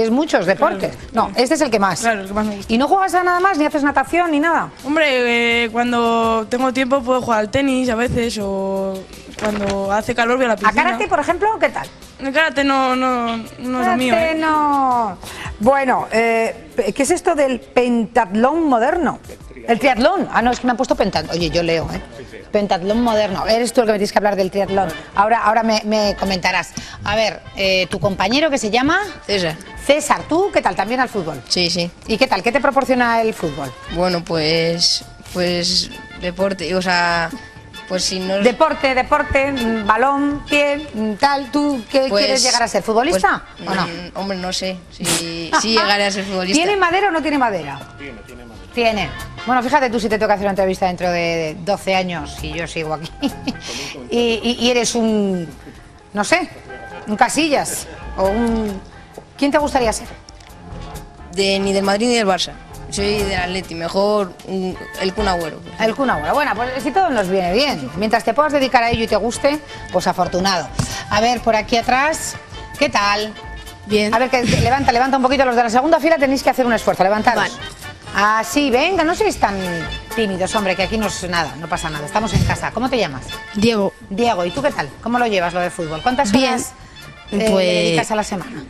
deportes. Claro. No, este es el que más. Claro, el que más me gusta. ¿Y no juegas a nada más, ni haces natación, ni nada? Hombre, cuando tengo tiempo puedo jugar al tenis a veces, o cuando hace calor voy a la piscina. ¿A karate, por ejemplo, qué tal? El karate no es lo mío. No. Bueno, ¿qué es esto del pentatlón moderno? El triatlón. Ah, no, es que me han puesto pentatlón. Oye, yo leo, pentatlón moderno. Eres tú el que me tienes que hablar del triatlón. Ahora me comentarás. A ver, tu compañero que se llama... César. César, ¿tú qué tal? ¿También al fútbol? Sí, sí. ¿Y qué tal? ¿Qué te proporciona el fútbol? Bueno, pues deporte, o sea, pues si no... Deporte, balón, pie, tal. ¿Tú qué quieres llegar a ser? ¿Futbolista o no? Hombre, no sé si llegaré a ser futbolista. ¿Tiene madera o no tiene madera? Tiene madera. Tiene. Bueno, fíjate tú si te toca hacer una entrevista dentro de 12 años y yo sigo aquí. y eres un, no sé, un Casillas o un... ¿Quién te gustaría ser? Ni del Madrid ni del Barça. Soy del Atleti, mejor el Kun Agüero. El Kun Agüero. Bueno, pues si todo nos viene bien. Mientras te puedas dedicar a ello y te guste, pues afortunado. A ver, por aquí atrás, ¿qué tal? Bien. A ver, que levanta un poquito. Los de la segunda fila tenéis que hacer un esfuerzo, levantaros. Vale. Así, venga, no seáis tan tímidos, hombre, que aquí no es nada, no pasa nada. Estamos en casa. ¿Cómo te llamas? Diego. Diego, ¿y tú qué tal? ¿Cómo lo llevas, lo de fútbol? ¿Cuántas horas le dedicas a la semana?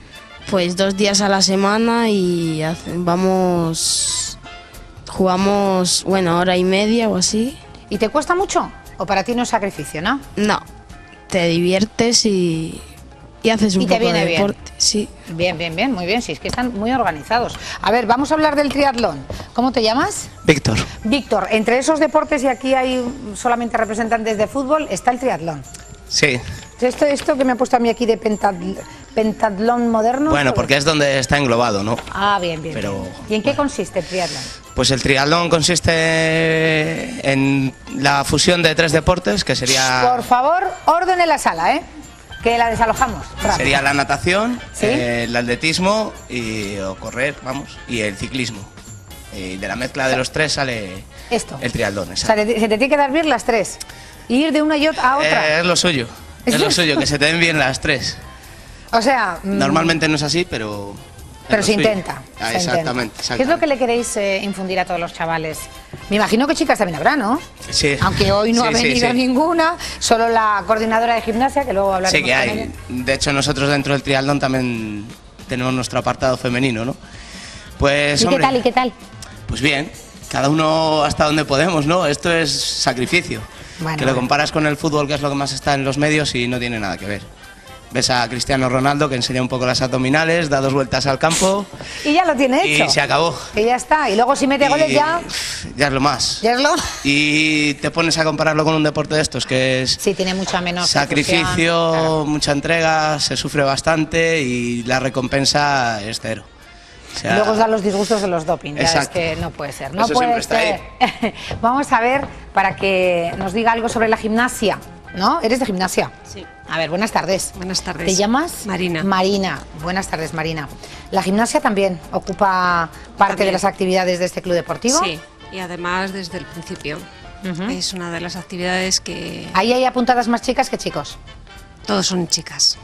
Pues 2 días a la semana y jugamos, bueno, hora y media o así. ¿Y te cuesta mucho? ¿O para ti no es sacrificio, no? No, te diviertes y haces un poco de deporte. Sí. Bien, muy bien, sí, es que están muy organizados. A ver, vamos a hablar del triatlón. ¿Cómo te llamas? Víctor. Víctor, entre esos deportes, y aquí hay solamente representantes de fútbol, está el triatlón. Sí. Esto que me ha puesto a mí aquí de pentatlón moderno. Bueno, porque es donde está englobado, ¿no? Ah, bien. Pero, ¿Y en qué consiste el triatlón? Pues el triatlón consiste en la fusión de 3 deportes, que sería... Por favor, orden en la sala, que la desalojamos. Rápido. Sería la natación, ¿sí? El atletismo o correr, vamos, y el ciclismo. Y de la mezcla de los 3 sale el triatlón. O sea, se te tiene que dar bien las 3. Y ir de una y a otra. Es lo suyo. Es lo suyo, que se te den bien las 3. O sea... Normalmente no es así, pero se intenta. Exactamente. ¿Qué es lo que le queréis infundir a todos los chavales? Me imagino que chicas también habrá, ¿no? Sí. Aunque hoy no ha venido ninguna, solo la coordinadora de gimnasia, que luego hablaremos. Sí que hay. Con ella. De hecho, nosotros dentro del triatlón también tenemos nuestro apartado femenino, ¿no? Pues, ¿Y qué tal? Pues bien, cada uno hasta donde podemos, ¿no? Esto es sacrificio. Bueno, que lo comparas con el fútbol, que es lo que más está en los medios, y no tiene nada que ver. Ves a Cristiano Ronaldo, que enseña un poco las abdominales, da 2 vueltas al campo... Y ya lo tiene hecho. Y se acabó. Y ya está. Y luego si mete goles ya... Ya es lo más. Ya es lo... Y te pones a compararlo con un deporte de estos, que es... Sí, tiene mucha menos... sacrificio, claro. Mucha entrega, se sufre bastante y la recompensa es 0. O sea, y luego os dan los disgustos de los doping, ya es que no puede ser. No eso puede ser. Vamos a ver, para que nos diga algo sobre la gimnasia, ¿no? ¿Eres de gimnasia? Sí. A ver, buenas tardes. Buenas tardes. ¿Te llamas? Marina. Marina. Buenas tardes, Marina. ¿La gimnasia también ocupa parte de las actividades de este club deportivo? Sí, y además desde el principio. Es una de las actividades que... ¿Ahí hay apuntadas más chicas que chicos? Todos son chicas.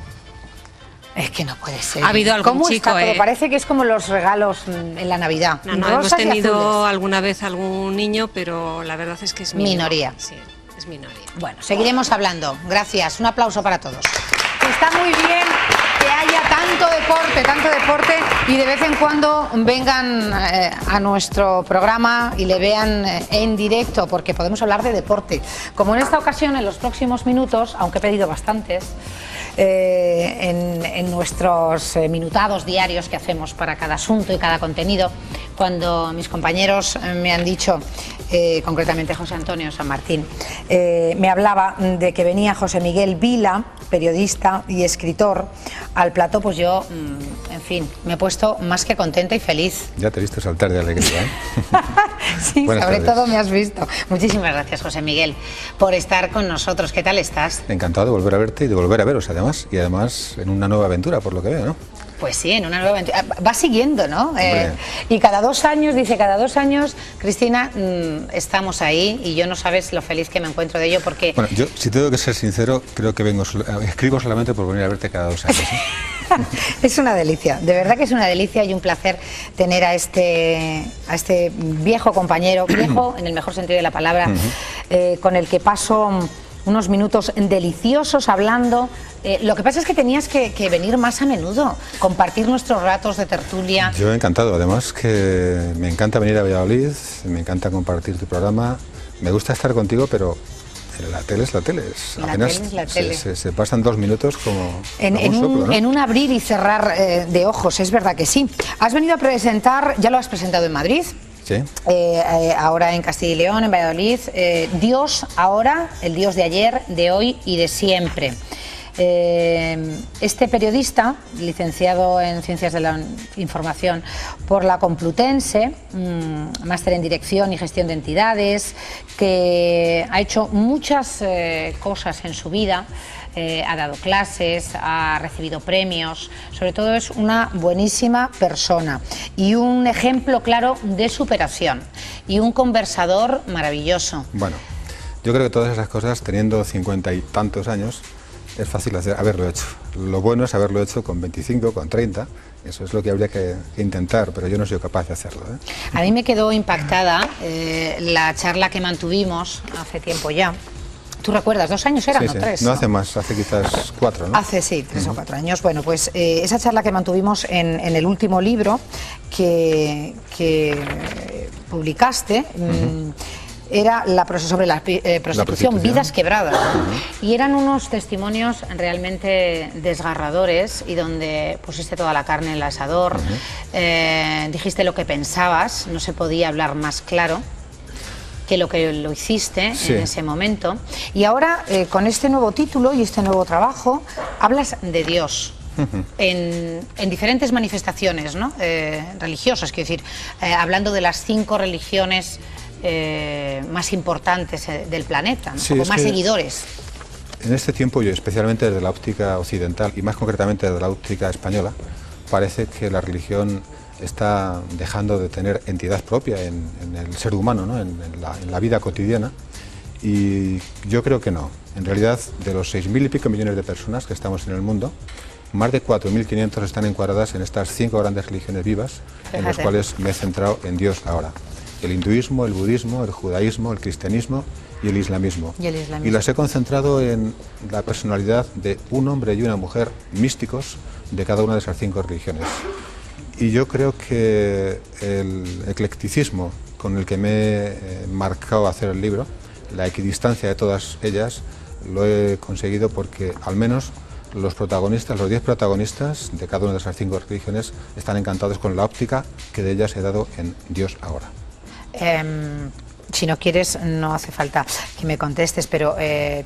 Es que no puede ser. Ha habido algún ¿Cómo chico, está? Parece que es como los regalos en la Navidad. No, hemos tenido alguna vez algún niño, pero la verdad es que es minoría. Sí, es minoría. Bueno, seguiremos hablando. Gracias. Un aplauso para todos. Está muy bien que haya tanto deporte y de vez en cuando vengan a nuestro programa y le vean en directo, porque podemos hablar de deporte. Como en esta ocasión, en los próximos minutos, aunque he pedido bastantes, en nuestros minutados diarios que hacemos para cada asunto y cada contenido, cuando mis compañeros me han dicho, concretamente José Antonio San Martín, me hablaba de que venía José Miguel Vila, periodista y escritor, al plató, pues yo, en fin, me he puesto más que contenta y feliz. Ya te he visto saltar de alegría, ¿eh? Sí, Buenas sobre tardes. todo me has visto. Muchísimas gracias, José Miguel, por estar con nosotros. ¿Qué tal estás? Encantado de volver a verte y de volver a veros, además. Y además en una nueva aventura, por lo que veo, ¿no? Pues sí, en una nueva aventura. Va siguiendo, ¿no? Y cada 2 años, cada 2 años, Cristina, estamos ahí y yo no sabes lo feliz que me encuentro de ello porque... Bueno, yo, si tengo que ser sincero, creo que escribo solamente por venir a verte cada 2 años, ¿eh? Es una delicia, de verdad que es una delicia y un placer tener a este viejo compañero, viejo en el mejor sentido de la palabra, con el que paso unos minutos deliciosos hablando. Lo que pasa es que tenías que venir más a menudo, compartir nuestros ratos de tertulia. Yo encantado, además que me encanta venir a Valladolid, me encanta compartir tu programa, me gusta estar contigo, pero la tele es la tele. La Apenas tele es la tele. Se pasan 2 minutos como En un soplo, ¿no? en un abrir y cerrar de ojos, es verdad que sí. Has venido a presentar, ya lo has presentado en Madrid, Sí. ahora en Castilla y León, en Valladolid, Dios ahora, el Dios de ayer, de hoy y de siempre. Este periodista, licenciado en Ciencias de la Información por la Complutense, máster en Dirección y Gestión de Entidades, que ha hecho muchas cosas en su vida, ha dado clases, ha recibido premios, sobre todo es una buenísima persona y un ejemplo claro de superación y un conversador maravilloso. Bueno, yo creo que todas esas cosas, teniendo 50 y tantos años, es fácil haberlo hecho. Lo bueno es haberlo hecho con 25, con 30, eso es lo que habría que intentar, pero yo no soy capaz de hacerlo, ¿eh? A mí me quedó impactada la charla que mantuvimos hace tiempo ya. ¿Tú recuerdas? 2 años eran, Sí, ¿no? sí. 3. No hace más, hace quizás 4, ¿no? Hace, sí, 3 o 4 años. Bueno, pues esa charla que mantuvimos en el último libro que publicaste, era sobre la prostitución, Vidas Quebradas. Y eran unos testimonios realmente desgarradores y donde pusiste toda la carne en el asador, dijiste lo que pensabas, no se podía hablar más claro que lo hiciste Sí. en ese momento. Y ahora, con este nuevo título y este nuevo trabajo, hablas de Dios. En diferentes manifestaciones, ¿no? Religiosas, quiero decir, hablando de las 5 religiones más importantes del planeta, ¿no? Sí, Con es más que seguidores. En este tiempo, yo especialmente desde la óptica occidental y más concretamente desde la óptica española, parece que la religión está dejando de tener entidad propia en el ser humano, ¿no? en la vida cotidiana, y yo creo que no. En realidad, de los 6.000 y pico millones de personas que estamos en el mundo, más de 4.500 están encuadradas en estas 5 grandes religiones vivas, en las cuales me he centrado en Dios ahora. El hinduismo, el budismo, el judaísmo, el cristianismo y el islamismo. Y las he concentrado en la personalidad de un hombre y una mujer místicos de cada una de esas 5 religiones. Y yo creo que el eclecticismo con el que me he marcado hacer el libro, la equidistancia de todas ellas, lo he conseguido porque al menos los protagonistas, los 10 protagonistas de cada una de esas 5 religiones están encantados con la óptica que de ellas he dado en Dios ahora. Si no quieres, no hace falta que me contestes, pero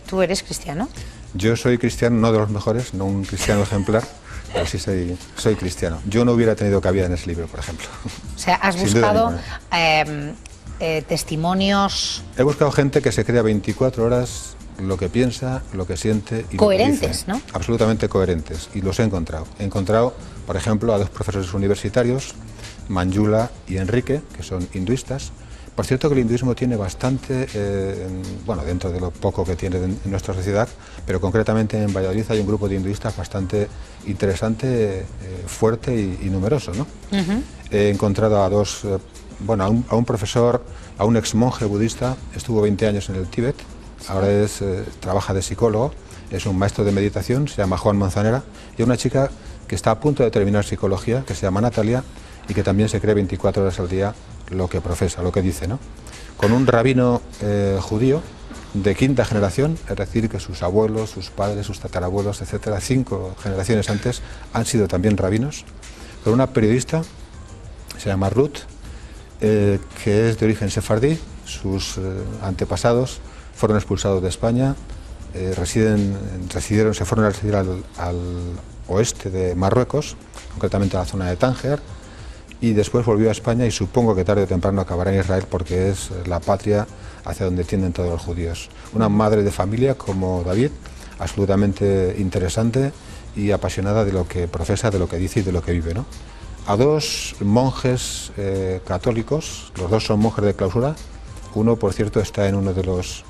¿tú eres cristiano? Yo soy cristiano, no de los mejores, no un cristiano ejemplar, pero sí soy cristiano. Yo no hubiera tenido cabida en ese libro, por ejemplo. O sea, has buscado testimonios... He buscado gente que se crea 24 horas lo que piensa, lo que siente y coherentes, lo que dice. ¿no? Absolutamente coherentes, y los he encontrado. He encontrado, por ejemplo, a 2 profesores universitarios, Manjula y Enrique, que son hinduistas. Por cierto que el hinduismo tiene bastante, bueno, dentro de lo poco que tiene en nuestra sociedad, pero concretamente en Valladolid hay un grupo de hinduistas bastante interesante, fuerte y numeroso, ¿no? He encontrado a 2, bueno, a un profesor, a un ex monje budista, estuvo 20 años en el Tíbet, ahora trabaja de psicólogo, es un maestro de meditación, se llama Juan Manzanera, y una chica que está a punto de terminar psicología, que se llama Natalia, y que también se cree 24 horas al día lo que profesa, lo que dice, ¿no? Con un rabino judío de 5ª generación, es decir, que sus abuelos, sus padres, sus tatarabuelos, etcétera, 5 generaciones antes han sido también rabinos, con una periodista, se llama Ruth, que es de origen sefardí, sus antepasados fueron expulsados de España, se fueron a residir al oeste de Marruecos, concretamente a la zona de Tánger, y después volvió a España y supongo que tarde o temprano acabará en Israel porque es la patria hacia donde tienden todos los judíos. Una madre de familia como David, absolutamente interesante y apasionada de lo que profesa, de lo que dice y de lo que vive, ¿no? A 2 monjes católicos, los 2 son monjes de clausura, uno por cierto está en uno de los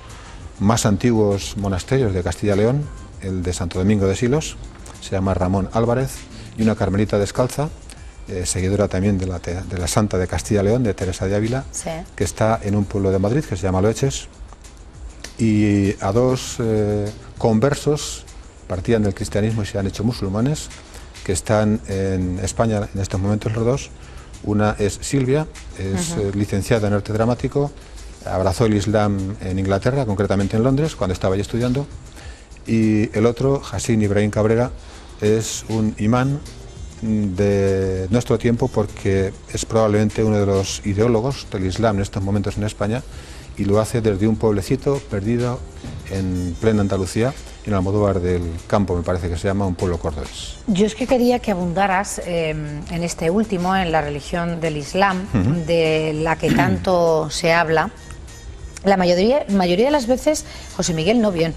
más antiguos monasterios de Castilla y León, el de Santo Domingo de Silos, se llama Ramón Álvarez, y una carmelita descalza, seguidora también de la Santa de Castilla y León, de Teresa de Ávila, Sí. que está en un pueblo de Madrid que se llama Loeches, y a 2 conversos, partían del cristianismo y se han hecho musulmanes, que están en España en estos momentos los 2. Una es Silvia, es licenciada en arte dramático, abrazó el Islam en Inglaterra, concretamente en Londres, cuando estaba allí estudiando. Y el otro, Hassin Ibrahim Cabrera, es un imán de nuestro tiempo porque es probablemente uno de los ideólogos del Islam en estos momentos en España, y lo hace desde un pueblecito perdido en plena Andalucía, en Almodóvar del Campo, me parece que se llama, un pueblo cordobés. Yo es que quería que abundaras en este último, en la religión del Islam, de la que tanto se habla. La mayoría de las veces, José Miguel, no bien.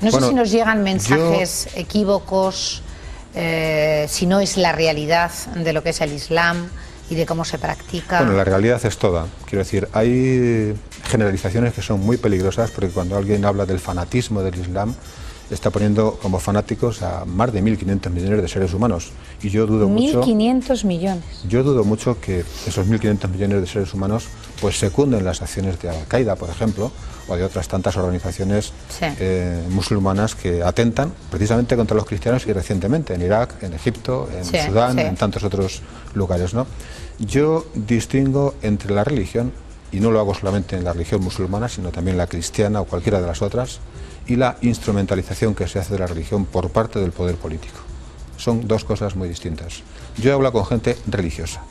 No sé si nos llegan mensajes equívocos, si no es la realidad de lo que es el Islam y de cómo se practica. Bueno, la realidad es toda. Quiero decir, hay generalizaciones que son muy peligrosas, porque cuando alguien habla del fanatismo del Islam, está poniendo como fanáticos a más de 1.500 millones de seres humanos. Y yo dudo mucho... 1.500 millones. Yo dudo mucho que esos 1.500 millones de seres humanos pues secunden las acciones de Al-Qaeda, por ejemplo, o de otras tantas organizaciones musulmanas que atentan precisamente contra los cristianos, y recientemente en Irak, en Egipto, en Sudán, en tantos otros lugares, ¿no? Yo distingo entre la religión, y no lo hago solamente en la religión musulmana, sino también la cristiana o cualquiera de las otras, y la instrumentalización que se hace de la religión por parte del poder político. Son dos cosas muy distintas. Yo he hablado con gente religiosa,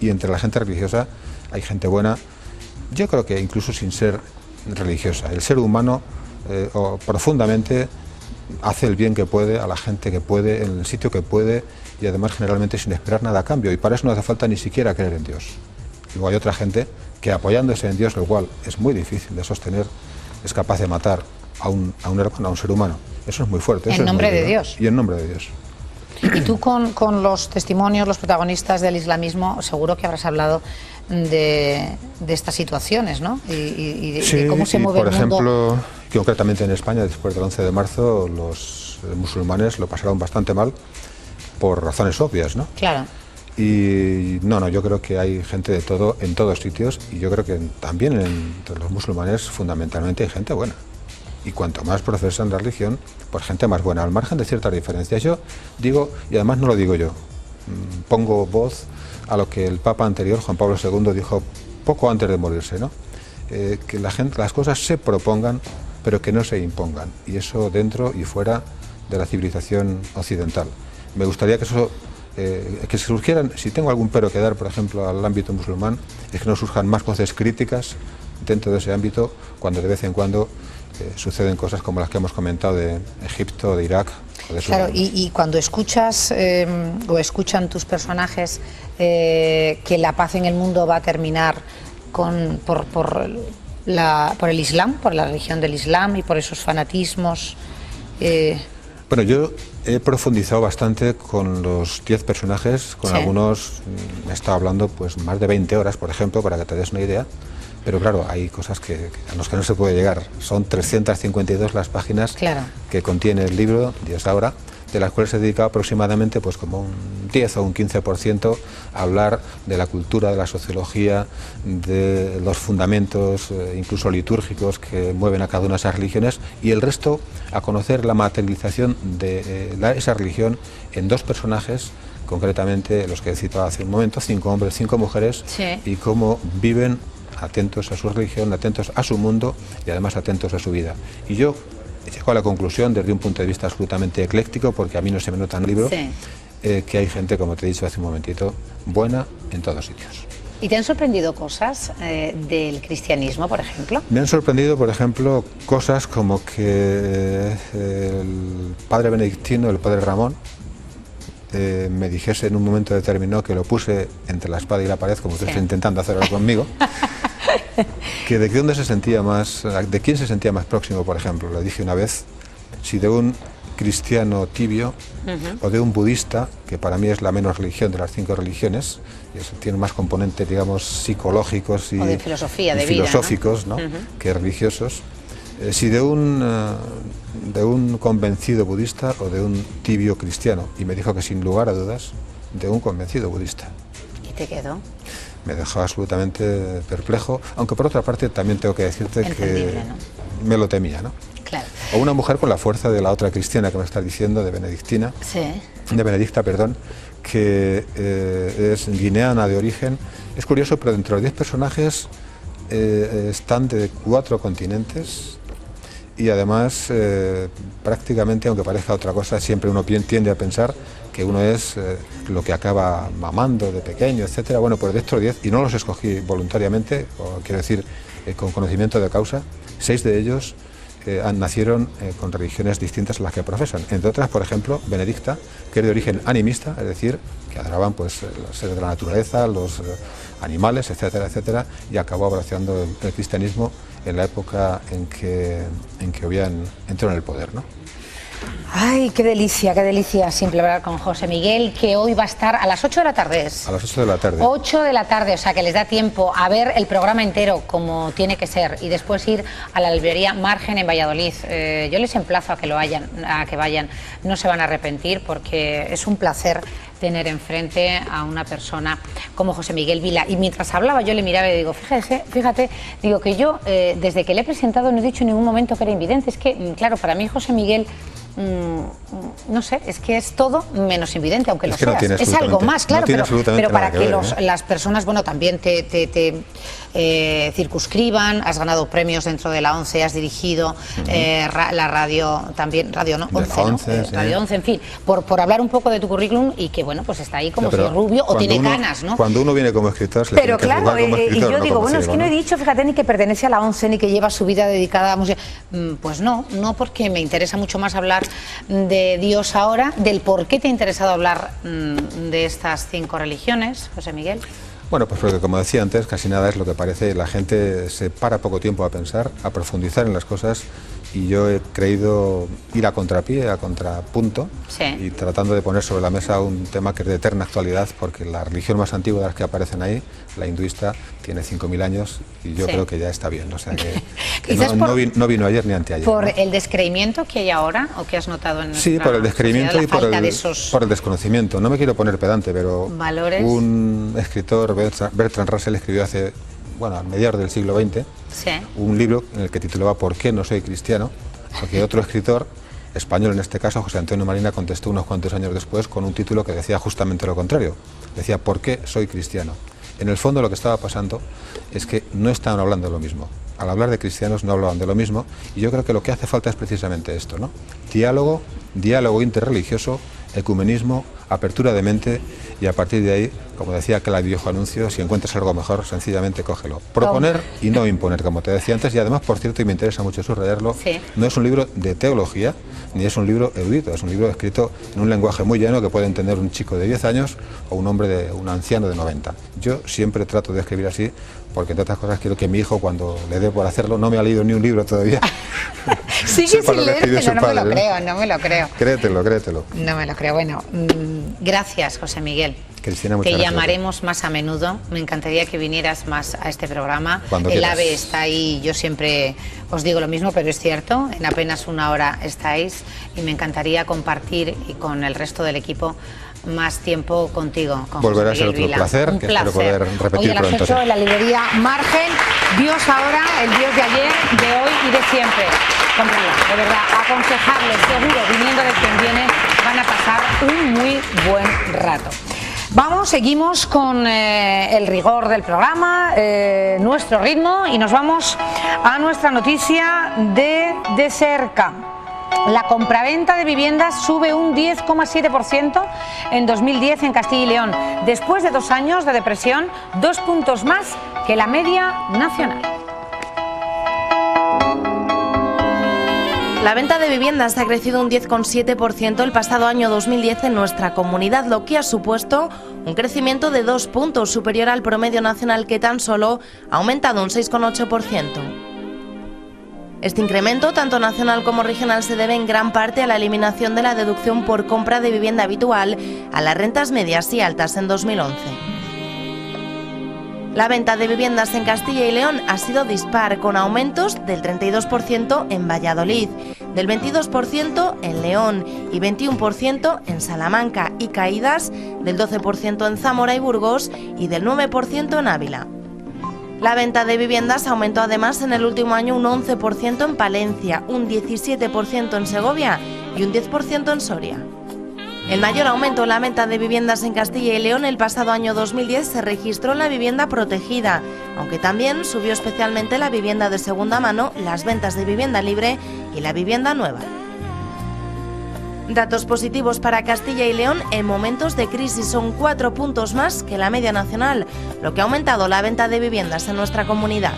y entre la gente religiosa hay gente buena, yo creo que incluso sin ser religiosa. El ser humano profundamente hace el bien que puede a la gente que puede, en el sitio que puede, y además generalmente sin esperar nada a cambio, y para eso no hace falta ni siquiera creer en Dios. Luego hay otra gente que, apoyándose en Dios, lo cual es muy difícil de sostener, es capaz de matar a un hermano, a un ser humano. Eso es muy fuerte. En nombre de Dios. Y en nombre de Dios. Y tú con los testimonios, los protagonistas del islamismo, seguro que habrás hablado de estas situaciones, ¿no? Y de cómo se mueve el mundo. Por ejemplo, concretamente en España, después del 11 de marzo, los musulmanes lo pasaron bastante mal por razones obvias, ¿no? Claro. Y no, yo creo que hay gente de todo en todos sitios, y yo creo que también entre los musulmanes fundamentalmente hay gente buena. Y cuanto más profesan la religión, pues gente más buena, al margen de ciertas diferencias. Yo digo, y además no lo digo yo, pongo voz a lo que el Papa anterior, Juan Pablo II, dijo poco antes de morirse, ¿no? Que las cosas se propongan, pero que no se impongan, y eso dentro y fuera de la civilización occidental. Me gustaría que eso, que surgieran, si tengo algún pero que dar, por ejemplo, al ámbito musulmán, es que no surjan más voces críticas dentro de ese ámbito, cuando de vez en cuando suceden cosas como las que hemos comentado de Egipto, de Irak o de Sudán. Claro, y cuando escuchas o escuchan tus personajes que la paz en el mundo va a terminar por el Islam, por la religión del Islam y por esos fanatismos. Bueno, yo he profundizado bastante con los 10 personajes, con algunos he estado hablando pues más de 20 horas, por ejemplo, para que te des una idea. Pero claro, hay cosas a las que no se puede llegar. Son 352 las páginas que contiene el libro, 10 ahora, de las cuales he dedicado aproximadamente pues como un 10 o un 15% a hablar de la cultura, de la sociología, de los fundamentos, incluso litúrgicos, que mueven a cada una de esas religiones, y el resto a conocer la materialización de esa religión en dos personajes, concretamente los que he citado hace un momento, 5 hombres, 5 mujeres, y cómo viven atentos a su religión, atentos a su mundo y además atentos a su vida. Y yo llego a la conclusión, desde un punto de vista absolutamente ecléctico, porque a mí no se me nota en el libro, que hay gente, como te he dicho hace un momentito, buena en todos sitios. ¿Y te han sorprendido cosas del cristianismo, por ejemplo? Me han sorprendido, por ejemplo, cosas como que el padre benedictino, el padre Ramón, me dijese en un momento determinado, que lo puse entre la espada y la pared, como tú estás intentando hacerlo conmigo, que de quién se sentía más próximo, por ejemplo. Le dije una vez, si de un cristiano tibio o de un budista, que para mí es la menos religión de las 5 religiones, y tiene más componentes, digamos, psicológicos y, de filosofía, de filosóficos, vida, ¿no? Que religiosos. Si de un convencido budista o de un tibio cristiano. Y me dijo que sin lugar a dudas de un convencido budista. ¿Y te quedó? Me dejó absolutamente perplejo, aunque por otra parte también tengo que decirte que me lo temía, ¿no? Claro. O una mujer con la fuerza de la otra cristiana que me estás diciendo, de Benedicta, que es guineana de origen. Es curioso, pero dentro de los 10 personajes están de 4 continentes y además prácticamente, aunque parezca otra cosa, siempre uno tiende a pensar que uno es lo que acaba mamando de pequeño, etcétera. Bueno, pues de estos 10, y no los escogí voluntariamente, o quiero decir con conocimiento de causa, 6 de ellos nacieron con religiones distintas a las que profesan. Entre otras, por ejemplo, Benedicta, que es de origen animista, es decir, que adoraban pues los seres de la naturaleza, los animales, etcétera, etcétera, y acabó abrazando el cristianismo en la época en que Obiang entró en el poder, ¿no? Ay, qué delicia siempre hablar con José Miguel, que hoy va a estar a las 8 de la tarde. A las 8 de la tarde. 8 de la tarde, o sea que les da tiempo a ver el programa entero como tiene que ser y después ir a la librería Margen en Valladolid. Yo les emplazo a que vayan, no se van a arrepentir porque es un placer tener enfrente a una persona como José Miguel Vila. Y mientras hablaba yo le miraba y digo, fíjate, digo que yo desde que le he presentado no he dicho en ningún momento que era invidente. Es que, claro, para mí José Miguel, no sé, es que es todo menos invidente, aunque lo seas. Es algo más, claro, pero para que las personas, bueno, también te circunscriban, has ganado premios dentro de la ONCE, has dirigido la radio, también, radio no, ONCE, ¿no? Radio ONCE, en fin, por hablar un poco de tu currículum y que, bueno, pues está ahí como si es rubio o tiene canas, ¿no? Cuando uno viene como escritor, se pero claro, como escritor, y yo digo, bueno, es que no he dicho, fíjate, ni que pertenece a la ONCE, ni que lleva su vida dedicada a música. Pues no, porque me interesa mucho más hablar de Dios ahora, del por qué te ha interesado hablar de estas 5 religiones, José Miguel. Bueno, pues porque como decía antes, casi nada es lo que parece. La gente se para poco tiempo a pensar, a profundizar en las cosas, y yo he creído ir a contrapié, a contrapunto, y tratando de poner sobre la mesa un tema que es de eterna actualidad, porque la religión más antigua de las que aparecen ahí, la hinduista, tiene 5.000 años y yo creo que ya está bien. O sea que no vino ayer ni anteayer. ¿Por el descreimiento que hay ahora o que has notado en nuestra por el descreimiento y por el desconocimiento. No me quiero poner pedante, pero valores. Un escritor, Bertrand Russell, escribió hace, a mediados del siglo XX, un libro en el que titulaba ¿Por qué no soy cristiano? Porque otro escritor, español en este caso, José Antonio Marina, contestó unos cuantos años después con un título que decía justamente lo contrario. Decía ¿por qué soy cristiano? En el fondo lo que estaba pasando es que no estaban hablando de lo mismo. Al hablar de cristianos no hablaban de lo mismo, y yo creo que lo que hace falta es precisamente esto, ¿no? Diálogo interreligioso, ecumenismo, apertura de mente, y a partir de ahí, como decía aquel viejo anuncio, si encuentras algo mejor, sencillamente cógelo. Proponer y no imponer, como te decía antes, y además, por cierto, y me interesa mucho subrayarlo, no es un libro de teología, ni es un libro erudito, es un libro escrito en un lenguaje muy llano que puede entender un chico de 10 años o un anciano de 90. Yo siempre trato de escribir así, porque entre otras cosas quiero que mi hijo, cuando le dé por hacerlo, no me ha leído ni un libro todavía. Sigue sin leer, pero no me lo creo. Créetelo. No me lo creo. Bueno, gracias, José Miguel. Cristina, muchas gracias. Te llamaremos más a menudo. Me encantaría que vinieras más a este programa. Cuando el quieras. AVE está ahí, yo siempre os digo lo mismo, pero es cierto, en apenas 1 hora estáis, y me encantaría compartir y con el resto del equipo más tiempo contigo. Volverá a ser otro placer, que espero poder repetir hoy a las 8 en la librería Margen, Dios ahora, el Dios de ayer, de hoy y de siempre. Cómprenlo, de verdad, aconsejarles, seguro, viniendo de quien viene, van a pasar un muy buen rato. Seguimos con el rigor del programa, nuestro ritmo, y nos vamos a nuestra noticia de cerca. La compraventa de viviendas sube un 10,7% en 2010 en Castilla y León, después de 2 años de depresión, 2 puntos más que la media nacional. La venta de viviendas ha crecido un 10,7% el pasado año 2010 en nuestra comunidad, lo que ha supuesto un crecimiento de 2 puntos superior al promedio nacional, que tan solo ha aumentado un 6,8%. Este incremento, tanto nacional como regional, se debe en gran parte a la eliminación de la deducción por compra de vivienda habitual a las rentas medias y altas en 2011. La venta de viviendas en Castilla y León ha sido dispar, con aumentos del 32% en Valladolid, del 22% en León y 21% en Salamanca, y caídas del 12% en Zamora y Burgos y del 9% en Ávila. La venta de viviendas aumentó además en el último año un 11% en Palencia, un 17% en Segovia y un 10% en Soria. El mayor aumento en la venta de viviendas en Castilla y León el pasado año 2010 se registró en la vivienda protegida, aunque también subió especialmente la vivienda de segunda mano, las ventas de vivienda libre y la vivienda nueva. Datos positivos para Castilla y León en momentos de crisis son 4 puntos más que la media nacional, lo que ha aumentado la venta de viviendas en nuestra comunidad.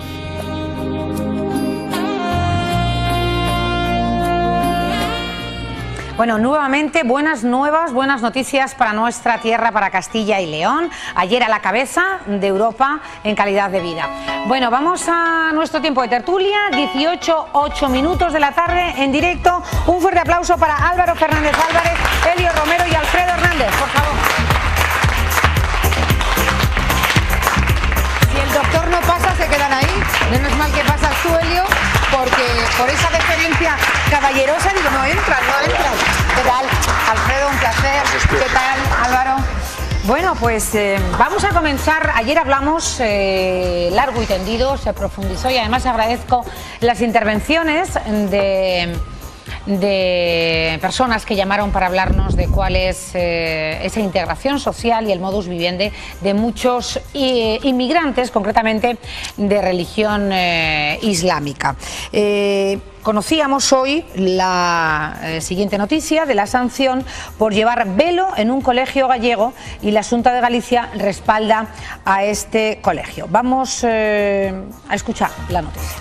Bueno, nuevamente buenas nuevas, buenas noticias para nuestra tierra, para Castilla y León. Ayer a la cabeza de Europa en calidad de vida. Bueno, vamos a nuestro tiempo de tertulia, 18:08 minutos de la tarde en directo. Un fuerte aplauso para Álvaro Fernández Álvarez, Elio Romero y Alfredo Hernández, por favor. Si el doctor no pasa, se quedan ahí. Menos mal que pasas tú, Elio, porque por esa deferencia caballerosa digo, no entran. ¿Qué tal, Alfredo? Un placer. ¿Qué tal, Álvaro? Bueno, pues vamos a comenzar. Ayer hablamos largo y tendido, se profundizó y además agradezco las intervenciones de personas que llamaron para hablarnos de cuál es esa integración social y el modus vivendi de muchos inmigrantes, concretamente de religión islámica. Conocíamos hoy la siguiente noticia de la sanción por llevar velo en un colegio gallego y la Xunta de Galicia respalda a este colegio. Vamos a escuchar la noticia.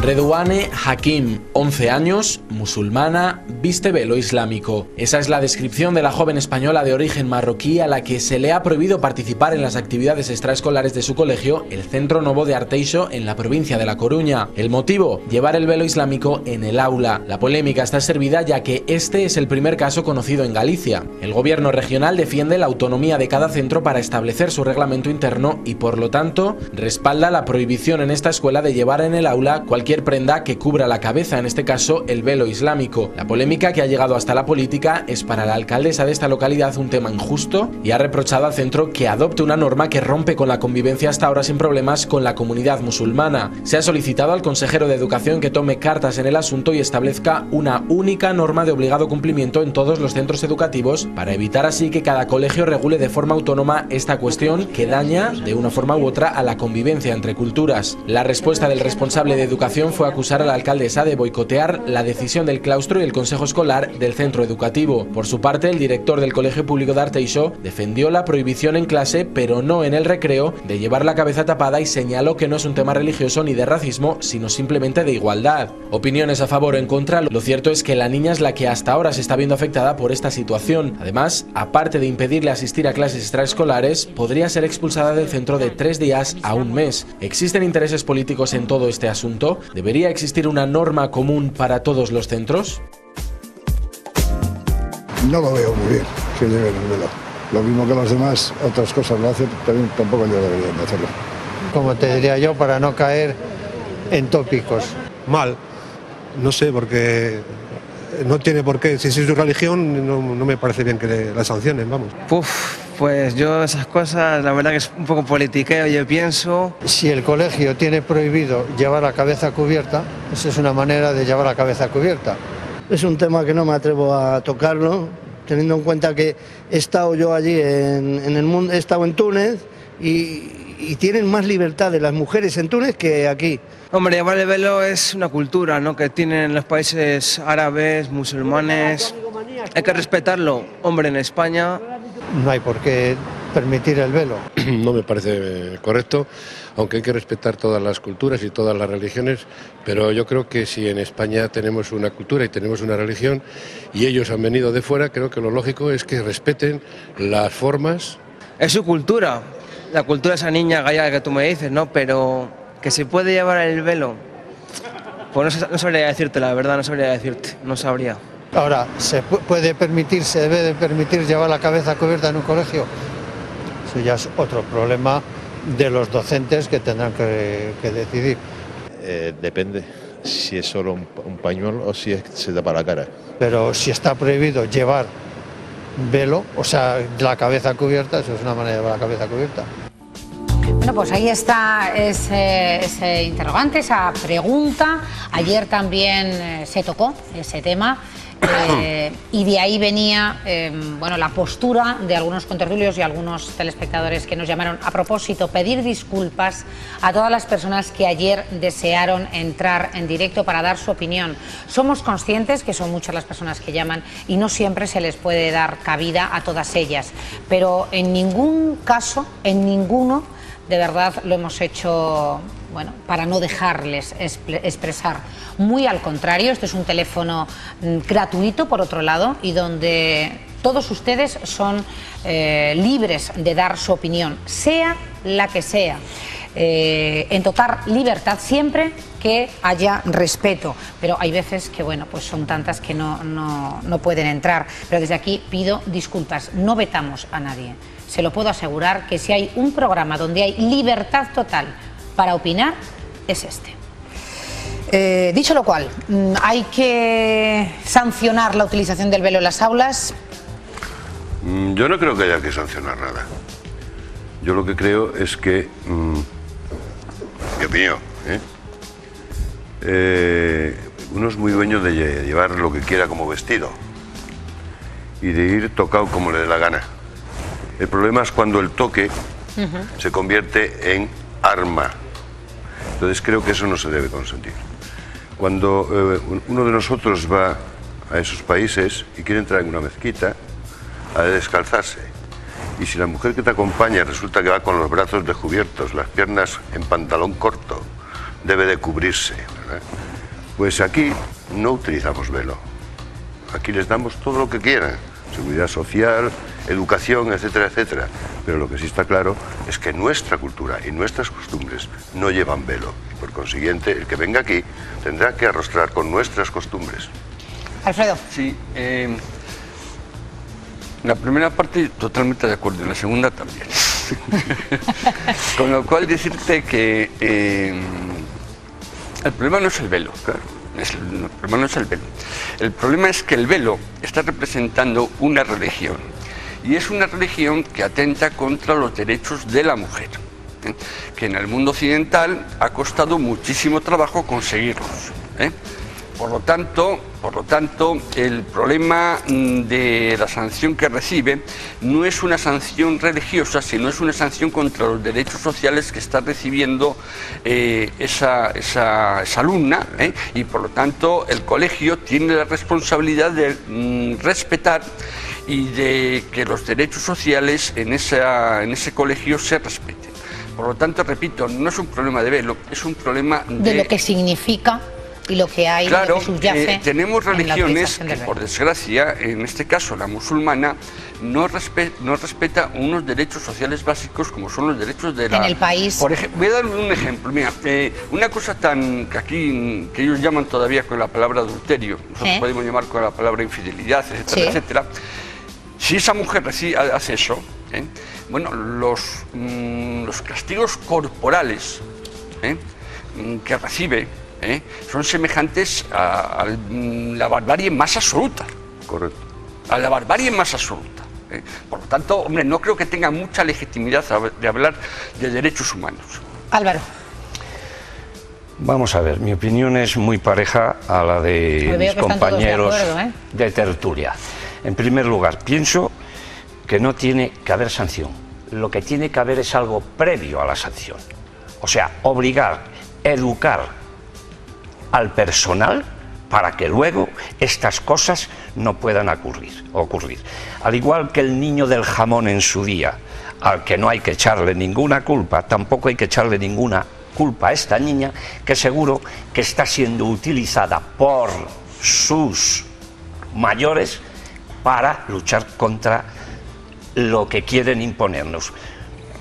Redouane Hakim, 11 años, musulmana, viste velo islámico. Esa es la descripción de la joven española de origen marroquí a la que se le ha prohibido participar en las actividades extraescolares de su colegio, el Centro Novo de Arteixo, en la provincia de La Coruña. El motivo, llevar el velo islámico en el aula. La polémica está servida ya que este es el primer caso conocido en Galicia. El gobierno regional defiende la autonomía de cada centro para establecer su reglamento interno y, por lo tanto, respalda la prohibición en esta escuela de llevar en el aula cualquier prenda que cubra la cabeza, en este caso el velo islámico. La polémica que ha llegado hasta la política es para la alcaldesa de esta localidad un tema injusto y ha reprochado al centro que adopte una norma que rompe con la convivencia hasta ahora sin problemas con la comunidad musulmana. Se ha solicitado al consejero de Educación que tome cartas en el asunto y establezca una única norma de obligado cumplimiento en todos los centros educativos para evitar así que cada colegio regule de forma autónoma esta cuestión que daña de una forma u otra a la convivencia entre culturas. La respuesta del responsable de Educación fue acusar a la alcaldesa de boicotear la decisión del claustro y el consejo escolar del centro educativo. Por su parte, el director del Colegio Público de Arteixo defendió la prohibición en clase, pero no en el recreo, de llevar la cabeza tapada y señaló que no es un tema religioso ni de racismo, sino simplemente de igualdad. Opiniones a favor o en contra, lo cierto es que la niña es la que hasta ahora se está viendo afectada por esta situación. Además, aparte de impedirle asistir a clases extraescolares, podría ser expulsada del centro de 3 días a 1 mes. ¿Existen intereses políticos en todo este asunto? ¿Debería existir una norma común para todos los centros? No lo veo muy bien que lleven el velo. Lo mismo que los demás, otras cosas lo hacen, también tampoco yo deberían hacerlo. Como te diría yo, para no caer en tópicos. Mal, no sé, porque no tiene por qué, si es su religión, no me parece bien que la sancionen, vamos. Pues yo esas cosas, la verdad que es un poco politiqueo, yo pienso. Si el colegio tiene prohibido llevar la cabeza cubierta, esa es una manera de llevar la cabeza cubierta. Es un tema que no me atrevo a tocarlo, teniendo en cuenta que he estado yo allí en el mundo, he estado en Túnez y tienen más libertad de las mujeres en Túnez que aquí. Hombre, llevar el velo es una cultura, ¿no?, que tienen los países árabes, musulmanes. Hay que respetarlo. Hombre, en España no hay por qué permitir el velo. No me parece correcto, aunque hay que respetar todas las culturas y todas las religiones, pero yo creo que si en España tenemos una cultura y tenemos una religión y ellos han venido de fuera, creo que lo lógico es que respeten las formas. Es su cultura, la cultura de esa niña gallega que tú me dices, ¿no? Pero que se puede llevar el velo, pues no sabría decirte, la verdad, no sabría decirte, no sabría. Ahora, ¿se debe de permitir llevar la cabeza cubierta en un colegio? Eso ya es otro problema de los docentes que tendrán que decidir. Depende si es solo un pañuelo o si se tapa la cara. Pero si está prohibido llevar velo, o sea, la cabeza cubierta, eso es una manera de llevar la cabeza cubierta. Bueno, pues ahí está ese interrogante, esa pregunta. Ayer también se tocó ese tema y de ahí venía bueno, la postura de algunos contertulios y algunos telespectadores que nos llamaron. A propósito, pedir disculpas a todas las personas que ayer desearon entrar en directo para dar su opinión. Somos conscientes que son muchas las personas que llaman y no siempre se les puede dar cabida a todas ellas, pero en ningún caso, en ninguno, de verdad lo hemos hecho, bueno, para no dejarles expresar. Muy al contrario, este es un teléfono gratuito, por otro lado, y donde todos ustedes son libres de dar su opinión, sea la que sea, en total libertad, siempre que haya respeto. Pero hay veces que, bueno, pues son tantas que no pueden entrar. Pero desde aquí pido disculpas, no vetamos a nadie. Se lo puedo asegurar que si hay un programa donde hay libertad total para opinar, es este. Dicho lo cual, ¿hay que sancionar la utilización del velo en las aulas? Yo no creo que haya que sancionar nada. Yo lo que creo es que, mi opinión, uno es muy dueño de llevar lo que quiera como vestido y de ir tocado como le dé la gana. El problema es cuando el toque se convierte en arma. Entonces creo que eso no se debe consentir. Cuando uno de nosotros va a esos países y quiere entrar en una mezquita, ha de descalzarse. Y si la mujer que te acompaña resulta que va con los brazos descubiertos, las piernas en pantalón corto, debe de cubrirse, ¿verdad? Pues aquí no utilizamos velo. Aquí les damos todo lo que quieran. Seguridad social, educación, etcétera, etcétera. Pero lo que sí está claro es que nuestra cultura y nuestras costumbres no llevan velo. Y por consiguiente, el que venga aquí tendrá que arrostrar con nuestras costumbres. Alfredo. Sí, la primera parte totalmente de acuerdo, en la segunda también. Con lo cual decirte que el problema no es el velo, claro. El problema no es el velo. El problema es que el velo está representando una religión. Y es una religión que atenta contra los derechos de la mujer, que en el mundo occidental ha costado muchísimo trabajo conseguirlos. Por lo tanto, el problema de la sanción que recibe no es una sanción religiosa, sino es una sanción contra los derechos sociales que está recibiendo esa alumna, y por lo tanto el colegio tiene la responsabilidad de respetar y de que los derechos sociales en ese colegio se respeten. Por lo tanto, repito, no es un problema de velo, es un problema de lo que significa y lo que hay, claro, lo que subyace. Tenemos religiones que, por desgracia, en este caso la musulmana, no respeta unos derechos sociales básicos como son los derechos de la... En el país. Por ejemplo, voy a dar un ejemplo. Mira, una cosa tan que aquí, que ellos llaman todavía con la palabra adulterio, nosotros podemos llamar con la palabra infidelidad, etcétera, etcétera. Si esa mujer hace eso, bueno, los castigos corporales que recibe son semejantes a la barbarie más absoluta. Correcto. A la barbarie más absoluta. Por lo tanto, hombre, no creo que tenga mucha legitimidad de hablar de derechos humanos. Álvaro. Vamos a ver, mi opinión es muy pareja a la de mis compañeros de tertulia. En primer lugar, pienso que no tiene que haber sanción. Lo que tiene que haber es algo previo a la sanción. O sea, obligar, educar al personal para que luego estas cosas no puedan ocurrir. Al igual que el niño del jamón en su día, al que no hay que echarle ninguna culpa, tampoco hay que echarle ninguna culpa a esta niña, que seguro que está siendo utilizada por sus mayores para luchar contra lo que quieren imponernos.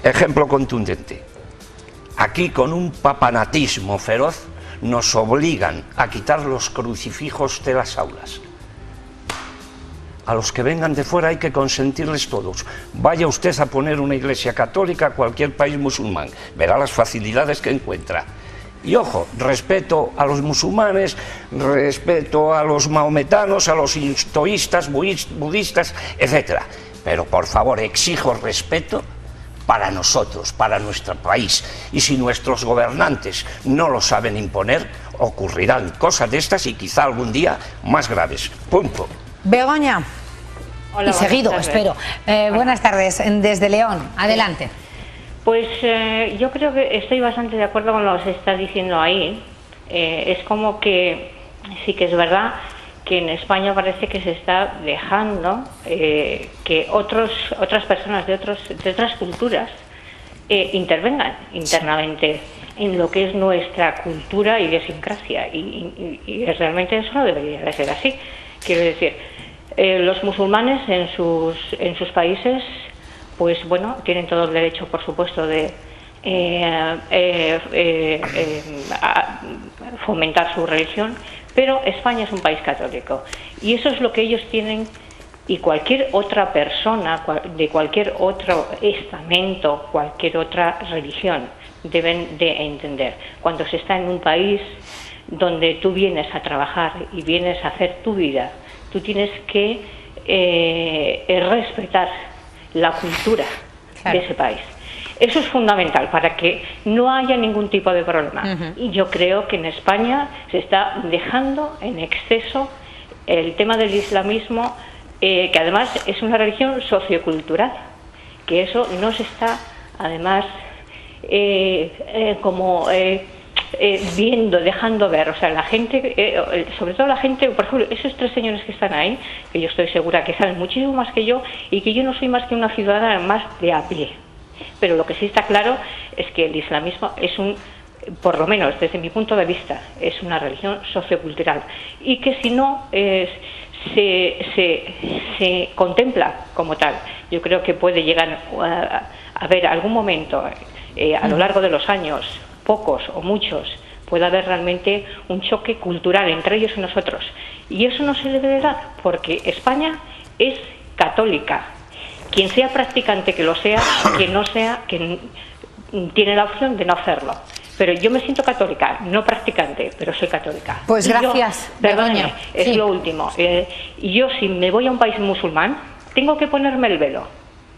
Ejemplo contundente. Aquí, con un papanatismo feroz, nos obligan a quitar los crucifijos de las aulas. A los que vengan de fuera hay que consentirles todos. Vaya usted a poner una iglesia católica a cualquier país musulmán, verá las facilidades que encuentra. Y ojo, respeto a los musulmanes, respeto a los maometanos, a los sintoístas, budistas, etc. Pero por favor, exijo respeto para nosotros, para nuestro país. Y si nuestros gobernantes no lo saben imponer, ocurrirán cosas de estas y quizá algún día más graves. Punto. Begoña. Hola, y seguido, buenas espero. Buenas tardes, desde León. Adelante. Pues yo creo que estoy bastante de acuerdo con lo que se está diciendo ahí. Es como que sí que es verdad que en España parece que se está dejando que otras personas de otras culturas intervengan internamente en lo que es nuestra cultura y idiosincrasia. Y realmente eso no debería de ser así. Quiero decir, los musulmanes en sus países, pues bueno, tienen todo el derecho, por supuesto, de fomentar su religión, pero España es un país católico y eso es lo que ellos tienen, y cualquier otra persona de cualquier otro estamento, cualquier otra religión deben de entender. Cuando se está en un país donde tú vienes a trabajar y vienes a hacer tu vida, tú tienes que respetar la cultura de ese país. Eso es fundamental para que no haya ningún tipo de problema. Y yo creo que en España se está dejando en exceso el tema del islamismo, que además es una religión sociocultural, que eso no se está además viendo, dejando ver. O sea, la gente, sobre todo la gente, por ejemplo, esos 3 señores que están ahí, que yo estoy segura que saben muchísimo más que yo, y que yo no soy más que una ciudadana más de a pie. Pero lo que sí está claro es que el islamismo es por lo menos desde mi punto de vista, es una religión sociocultural, y que si no se contempla como tal, yo creo que puede llegar a haber algún momento a lo largo de los años, pocos o muchos, puede haber realmente un choque cultural entre ellos y nosotros, y eso no se debe de dar porque España es católica. Quien sea practicante que lo sea, quien no sea, que tiene la opción de no hacerlo. Pero yo me siento católica, no practicante, pero soy católica. Pues gracias, perdóneme, es lo último. Y yo, si me voy a un país musulmán, tengo que ponerme el velo.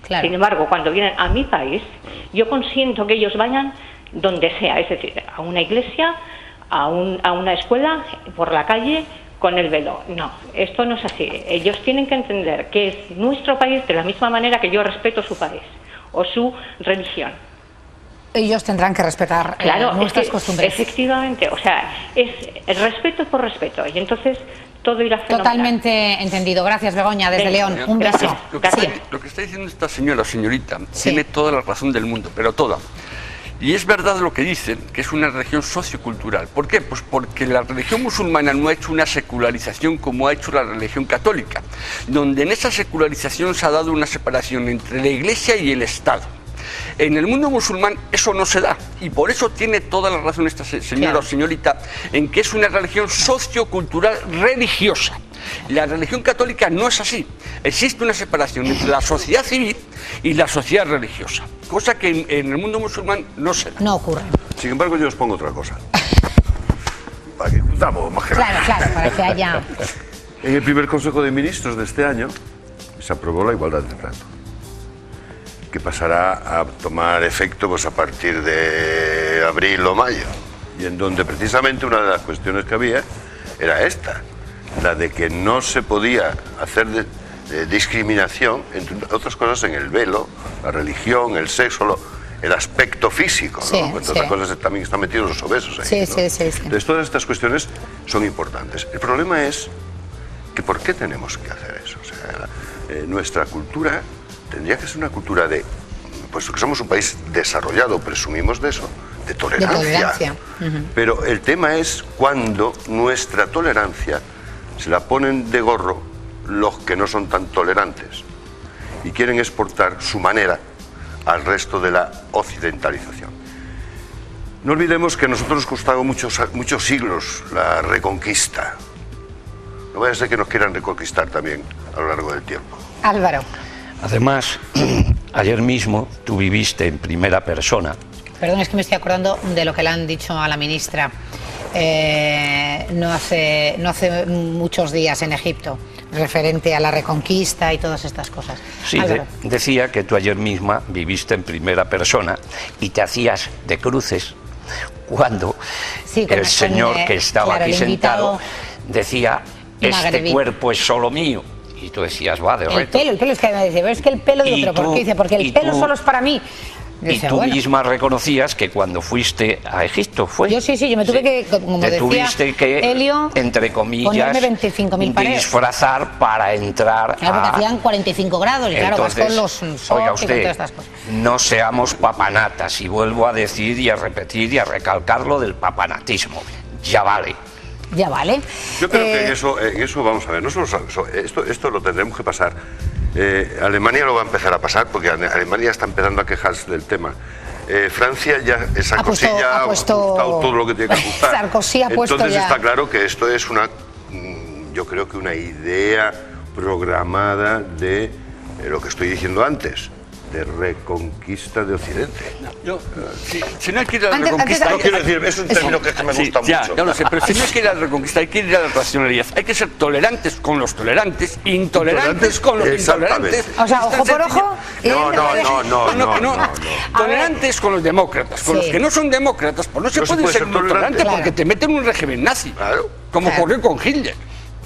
Claro. Sin embargo, cuando vienen a mi país, yo consiento que ellos vayan donde sea, es decir, a una iglesia, a una escuela, por la calle, con el velo. No, esto no es así. Ellos tienen que entender que es nuestro país de la misma manera que yo respeto su país o su religión. Ellos tendrán que respetar nuestras costumbres. Efectivamente, o sea, es el respeto por respeto, y entonces todo irá fenomenal. Totalmente entendido. Gracias, Begoña, desde León. Un beso. Lo que está diciendo esta señorita, tiene toda la razón del mundo, pero toda. Y es verdad lo que dicen, que es una religión sociocultural. ¿Por qué? Pues porque la religión musulmana no ha hecho una secularización como ha hecho la religión católica, donde en esa secularización se ha dado una separación entre la Iglesia y el Estado. En el mundo musulmán eso no se da, y por eso tiene toda la razón esta señora o señorita en que es una religión sociocultural religiosa. La religión católica no es así. Existe una separación entre la sociedad civil y la sociedad religiosa, cosa que en el mundo musulmán no se da. No ocurre. Sin embargo, yo os pongo otra cosa. Para que juntamos más que nada. Claro, para que haya... En el primer Consejo de Ministros de este año se aprobó la igualdad de trato, que pasará a tomar efecto pues a partir de abril o mayo, y en donde precisamente una de las cuestiones que había era esta, la de que no se podía hacer discriminación, entre otras cosas, en el velo, la religión, el sexo, el aspecto físico, ¿no? Entre otras cosas también están metidos los obesos ahí, ¿no? Entonces todas estas cuestiones son importantes. El problema es que ¿por qué tenemos que hacer eso? O sea, nuestra cultura tendría que ser una cultura de, puesto que somos un país desarrollado, presumimos de eso, de tolerancia. Pero el tema es cuando nuestra tolerancia se la ponen de gorro los que no son tan tolerantes y quieren exportar su manera al resto de la occidentalización. No olvidemos que a nosotros nos costó muchos siglos la reconquista. No vaya a ser que nos quieran reconquistar también a lo largo del tiempo. Álvaro. Además, ayer mismo tú viviste en primera persona. Perdón, es que me estoy acordando de lo que le han dicho a la ministra no hace muchos días en Egipto, referente a la reconquista y todas estas cosas. Sí, decía que tú ayer misma viviste en primera persona y te hacías de cruces cuando el señor que estaba aquí sentado decía, este cuerpo es solo mío. Y tú decías, va, de reto. El pelo es que me decía, pero es que el pelo, digo, ¿pero por qué? Dice, porque el pelo solo es para mí. Y tú misma reconocías que cuando fuiste a Egipto fue. Yo sí, yo me tuve que, como decía tuviste que, Helio, entre comillas, 25.000 paredes. Disfrazar para entrar claro, porque hacían 45 grados y claro, vas con los socks oiga y usted, con todas estas cosas. No seamos papanatas, y vuelvo a decir y a repetir y a recalcar lo del papanatismo. Ya vale. Ya vale. Yo creo que en eso vamos a ver, no solo esto lo tendremos que pasar. Alemania lo va a empezar a pasar porque Alemania está empezando a quejarse del tema. Francia ya, Sarkozy ya ha ajustado todo lo que tiene que ajustar. Sarkozy ha puesto Entonces ya... está claro que esto es yo creo que una idea programada de lo que estoy diciendo antes, de reconquista de Occidente. Si no hay que ir a la reconquista... No quiero decir, es un término que me gusta mucho. Ya lo sé, pero si no hay que ir a la reconquista, hay que ir a la racionalidad. Hay que ser tolerantes con los tolerantes, intolerantes con los intolerantes. O sea, ojo por ojo... No. Tolerantes con los demócratas. Con los que no son demócratas, pues no se puede ser tolerante porque te meten un régimen nazi. Como ocurrió con Hitler.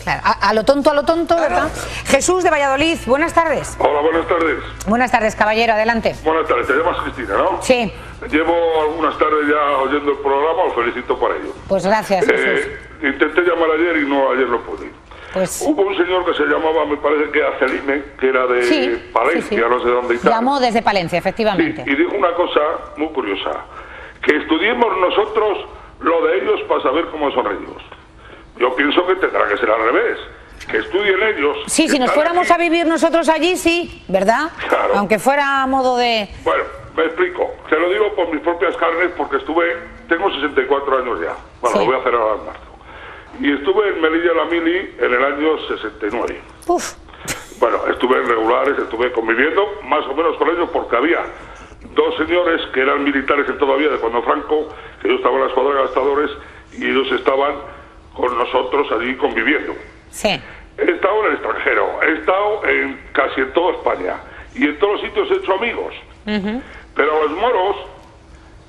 Claro, a lo tonto, ¿verdad? Jesús de Valladolid, buenas tardes. Hola, buenas tardes. Buenas tardes, caballero, adelante. Buenas tardes, te llamas Cristina, ¿no? Sí. Llevo algunas tardes ya oyendo el programa, os felicito por ello. Pues gracias, Jesús. Intenté llamar ayer y ayer no pude. Pues... Hubo un señor que se llamaba, me parece que Acelime, que era de Palencia, no sé dónde y tal. Llamó desde Palencia, efectivamente. Sí, y dijo una cosa muy curiosa, que estudiemos nosotros lo de ellos para saber cómo son ellos. Yo pienso que tendrá que ser al revés, que estudien ellos. Sí, si nos fuéramos a vivir nosotros allí, sí, ¿verdad? Claro. Aunque fuera a modo de... Bueno, me explico. Te lo digo por mis propias carnes porque tengo 64 años ya. Bueno, lo voy a hacer ahora en marzo. Y estuve en Melilla la Mili en el año 69. Uf. Bueno, estuve en regulares, estuve conviviendo más o menos con ellos porque había dos señores que eran militares todavía de cuando Franco, que yo estaba en la escuadra de gastadores y ellos estaban con nosotros allí conviviendo. Sí. He estado en el extranjero, he estado casi en toda España y en todos los sitios he hecho amigos. Pero a los moros,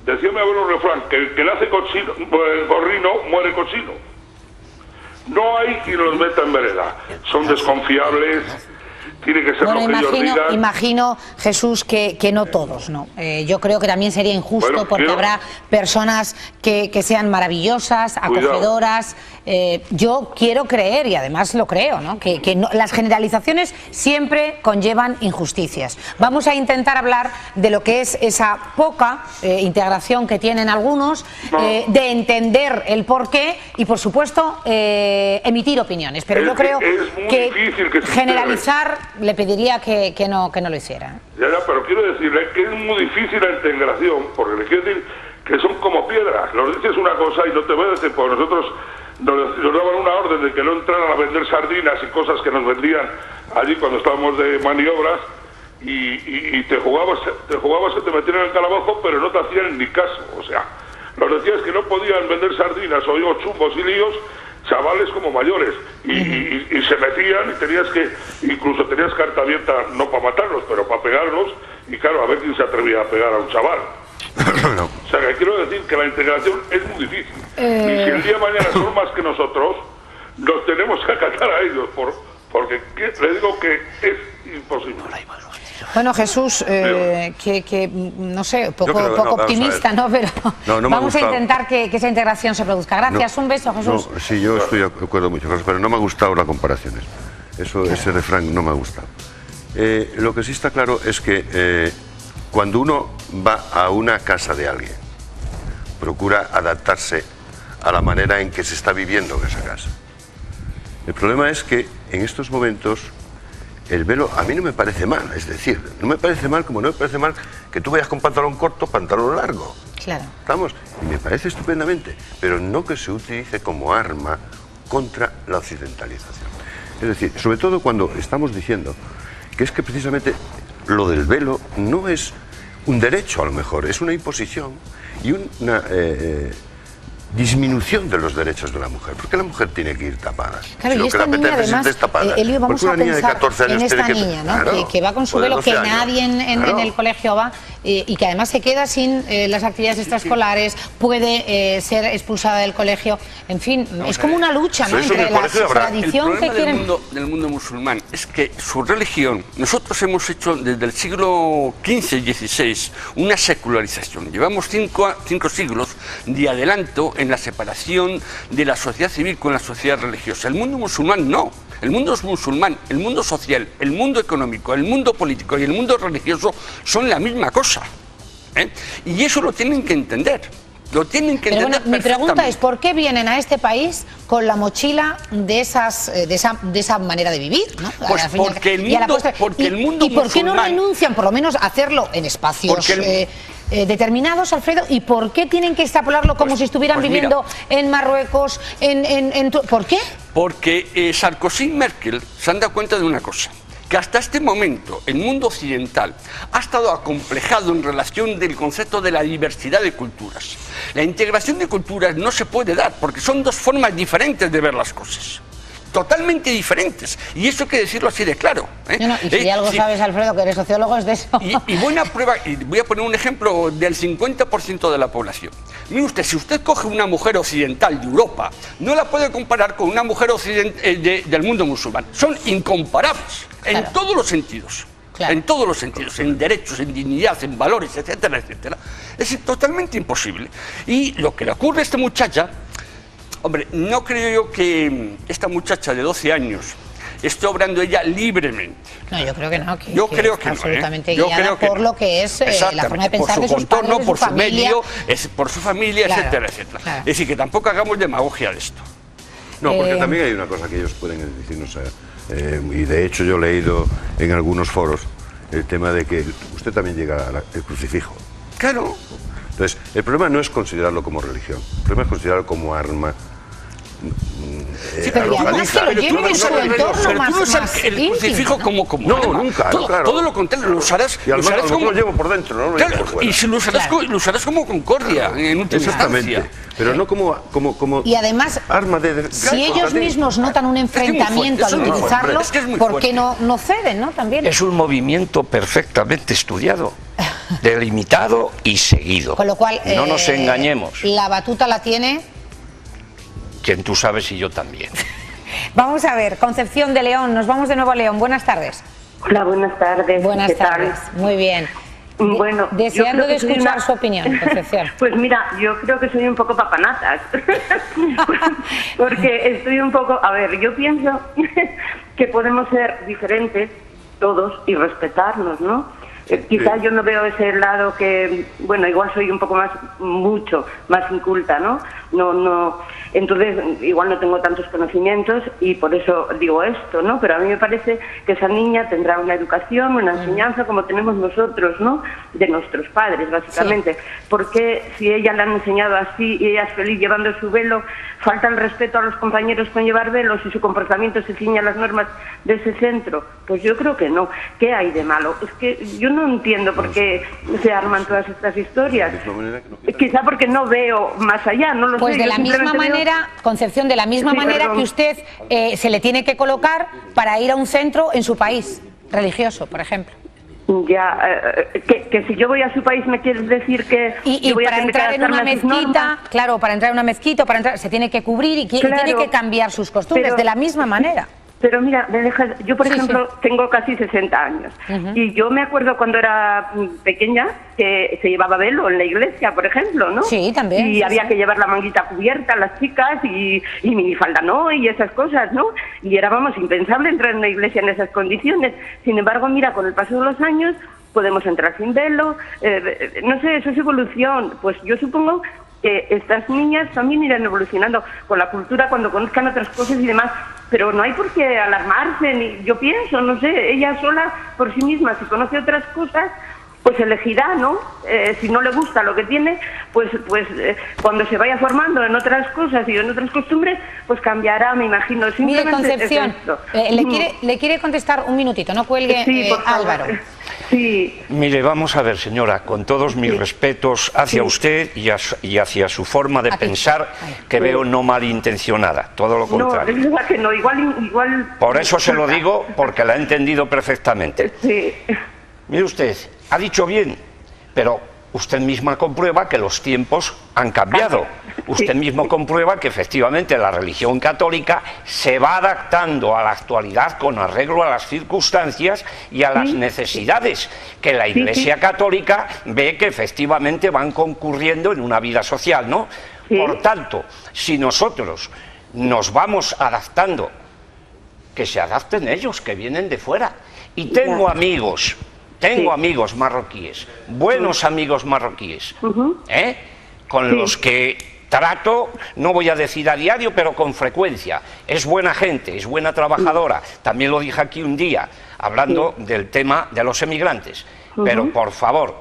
decía mi abuelo refrán, que el que nace gorrino muere cochino. No hay quien los meta en vereda. Son desconfiables. Tiene que ser lo que ellos digan. Imagino, Jesús, que no todos, ¿no? Yo creo que también sería injusto porque habrá personas que sean maravillosas, acogedoras. Yo quiero creer, y además lo creo, ¿no? Que las generalizaciones siempre conllevan injusticias. Vamos a intentar hablar de lo que es esa poca integración que tienen algunos, de entender el porqué y, por supuesto, emitir opiniones. Pero yo creo que generalizar le pediría que no lo hiciera. Ya, pero quiero decirle que es muy difícil la integración, porque le quiero decir que son como piedras. Nos dices una cosa y no te voy a decir, porque nosotros nos daban una orden de que no entraran a vender sardinas y cosas que nos vendían allí cuando estábamos de maniobras y te jugabas que te metían en el calabozo, pero no te hacían ni caso. O sea, nos decías que no podían vender sardinas o chumbos y líos, chavales como mayores, y se metían y incluso tenías carta abierta, no para matarlos, pero para pegarlos, y claro, a ver quién se atrevía a pegar a un chaval. O sea, que quiero decir que la integración es muy difícil. Y si el día de mañana son más que nosotros, nos tenemos que acatar a ellos, porque le digo que es imposible. Bueno, Jesús, que no sé, poco optimista, ¿no? Pero vamos a intentar que esa integración se produzca. Gracias, un beso, Jesús. Sí, yo estoy de acuerdo mucho, pero no me ha gustado las comparaciones. Ese refrán no me ha gustado. Lo que sí está claro es que cuando uno va a una casa de alguien, procura adaptarse a la manera en que se está viviendo en esa casa. El problema es que en estos momentos el velo a mí no me parece mal, es decir, no me parece mal como no me parece mal que tú vayas con pantalón corto, pantalón largo. Claro. ¿Estamos? Y me parece estupendamente, pero no que se utilice como arma contra la occidentalización. Es decir, sobre todo cuando estamos diciendo que es que precisamente lo del velo no es un derecho, a lo mejor, es una imposición y una disminución de los derechos de la mujer. ¿Por qué la mujer tiene que ir tapada? Claro, Si lo y que la esta niña, además, Elio, vamos a pensar en esta niña, ¿no? Que va con su velo, que nadie en el colegio va, y que además se queda sin las actividades extraescolares, puede ser expulsada del colegio. En fin, es como una lucha, ¿no?, entre la tradición que quieren... El problema del mundo musulmán es que su religión, nosotros hemos hecho desde el siglo XV y XVI una secularización. Llevamos cinco siglos de adelanto en la separación de la sociedad civil con la sociedad religiosa. El mundo musulmán no. El mundo musulmán, el mundo social, el mundo económico, el mundo político y el mundo religioso son la misma cosa, ¿eh? Y eso lo tienen que entender. Lo tienen que entender. Bueno, mi pregunta es, ¿por qué vienen a este país con la mochila de esa manera de vivir, ¿no? Pues porque el mundo ¿Y por qué no renuncian, por lo menos, a hacerlo en espacios determinados, Alfredo? ¿Y por qué tienen que extrapolarlo como si estuvieran viviendo en Marruecos? ¿Por qué? Porque Sarkozy y Merkel se han dado cuenta de una cosa, que hasta este momento el mundo occidental ha estado acomplejado en relación del concepto de la diversidad de culturas. La integración de culturas no se puede dar porque son dos formas diferentes de ver las cosas. Totalmente diferentes. Y eso hay que decirlo así de claro, ¿eh? No, y si algo sabes, Alfredo, que eres sociólogo, es de eso. Y buena prueba, y voy a poner un ejemplo del 50% de la población. Mire usted, si usted coge una mujer occidental de Europa, no la puede comparar con una mujer del mundo musulmán. Son incomparables, en todos los sentidos. En todos los sentidos, en derechos, en dignidad, en valores, etcétera, etcétera. Es totalmente imposible. Y lo que le ocurre a esta muchacha... Hombre, no creo yo que esta muchacha de 12 años esté obrando ella libremente. No, yo creo que no. Yo creo que absolutamente guiada por lo que es la forma de pensar de sus padres, de su por su familia. medio, por su familia, etcétera, etcétera. Claro. Es decir, que tampoco hagamos demagogia de esto. No, porque también hay una cosa que ellos pueden decirnos, y de hecho yo he leído en algunos foros el tema de que usted también llega al crucifijo. Claro. Entonces, el problema no es considerarlo como religión, el problema es considerarlo como arma. Sí, pero además que lo lleven en su entorno más el crucifijo como no, arma. nunca, claro. Todo lo contrario, lo usarás, y además, como lo llevo por dentro, ¿no? Claro, por fuera. Y si lo usarás como concordia, en última exactamente, pero no como y además, arma de... Si ellos mismos notan un enfrentamiento al utilizarlo, ¿por qué no ceden, no? También. Es un movimiento perfectamente estudiado, delimitado y seguido. Con lo cual, no nos engañemos. La batuta la tiene... Quien tú sabes y yo también. Vamos a ver, Concepción de León, nos vamos de nuevo a León. Buenas tardes. Hola, buenas tardes. Buenas tardes, muy bien. Bueno, deseando de escuchar su opinión, Concepción. Pues mira, yo creo que soy un poco papanatas. Porque estoy un poco... A ver, yo pienso que podemos ser diferentes todos y respetarnos, ¿no? Quizás yo no veo ese lado que, bueno, igual soy un poco mucho más inculta, ¿no? Entonces igual no tengo tantos conocimientos y por eso digo esto, ¿no? Pero a mí me parece que esa niña tendrá una educación, una enseñanza como tenemos nosotros, ¿no? De nuestros padres, básicamente. Sí. Porque si ella la han enseñado así y ella es feliz llevando su velo, falta el respeto a los compañeros con llevar velos y su comportamiento se ciña a las normas de ese centro. Pues yo creo que no. ¿Qué hay de malo? Es que yo no entiendo por qué se arman todas estas historias. Quizá porque no veo más allá, no lo sé. Pues de la misma manera, Concepción, de la misma manera que usted se le tiene que colocar para ir a un centro en su país religioso, por ejemplo. Ya, que si yo voy a su país me quieres decir que y voy para a entrar en una mezquita, claro, para entrar en una mezquita, se tiene que cubrir y tiene que cambiar sus costumbres de la misma manera. Pero mira, yo por ejemplo tengo casi 60 años y yo me acuerdo cuando era pequeña que se llevaba velo en la iglesia, por ejemplo, ¿no? Sí, también. Y había que llevar la manguita cubierta a las chicas y minifalda no, y esas cosas, ¿no? Y era, vamos, impensable entrar en una iglesia en esas condiciones. Sin embargo, mira, con el paso de los años podemos entrar sin velo, no sé, eso es evolución. Pues yo supongo que estas niñas también irán evolucionando con la cultura cuando conozcan otras cosas y demás, pero no hay por qué alarmarse, ni yo pienso, no sé, ella sola por sí misma, si conoce otras cosas, pues elegirá, ¿no? Si no le gusta lo que tiene, pues cuando se vaya formando en otras cosas y en otras costumbres, pues cambiará, me imagino. Mire, Concepción, le quiere contestar un minutito, no cuelgue, sí, Álvaro. Sí. Mire, vamos a ver, señora, con todos mis respetos hacia usted y hacia su forma de pensar, que veo no malintencionada, todo lo contrario. No, es verdad que no, igual... Por eso se lo digo, porque la he entendido perfectamente. Sí. Mire usted, ha dicho bien, pero usted misma comprueba que los tiempos han cambiado. Usted mismo comprueba que efectivamente la religión católica se va adaptando a la actualidad con arreglo a las circunstancias y a las necesidades que la Iglesia católica ve que efectivamente van concurriendo en una vida social, ¿no? Por tanto, si nosotros nos vamos adaptando, que se adapten ellos, que vienen de fuera. Y tengo amigos marroquíes, buenos amigos marroquíes, con los que trato, no voy a decir a diario, pero con frecuencia. Es buena gente, es buena trabajadora. También lo dije aquí un día, hablando del tema de los emigrantes. Pero por favor,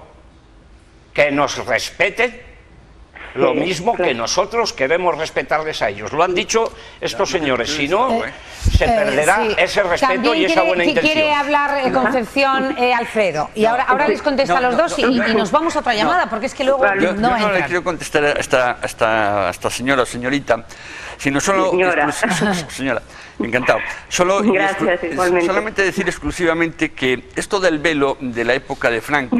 que nos respeten lo mismo que nosotros queremos respetarles a ellos. Lo han dicho estos señores, si no, se perderá ese respeto también y esa buena intención. Quiere hablar Concepción, Alfredo, y ahora les contesta a los dos y nos vamos a otra llamada, porque es que luego yo no le quiero contestar a esta señora o señorita, sino solo... Señora, encantado. Solamente decir exclusivamente que esto del velo de la época de Franco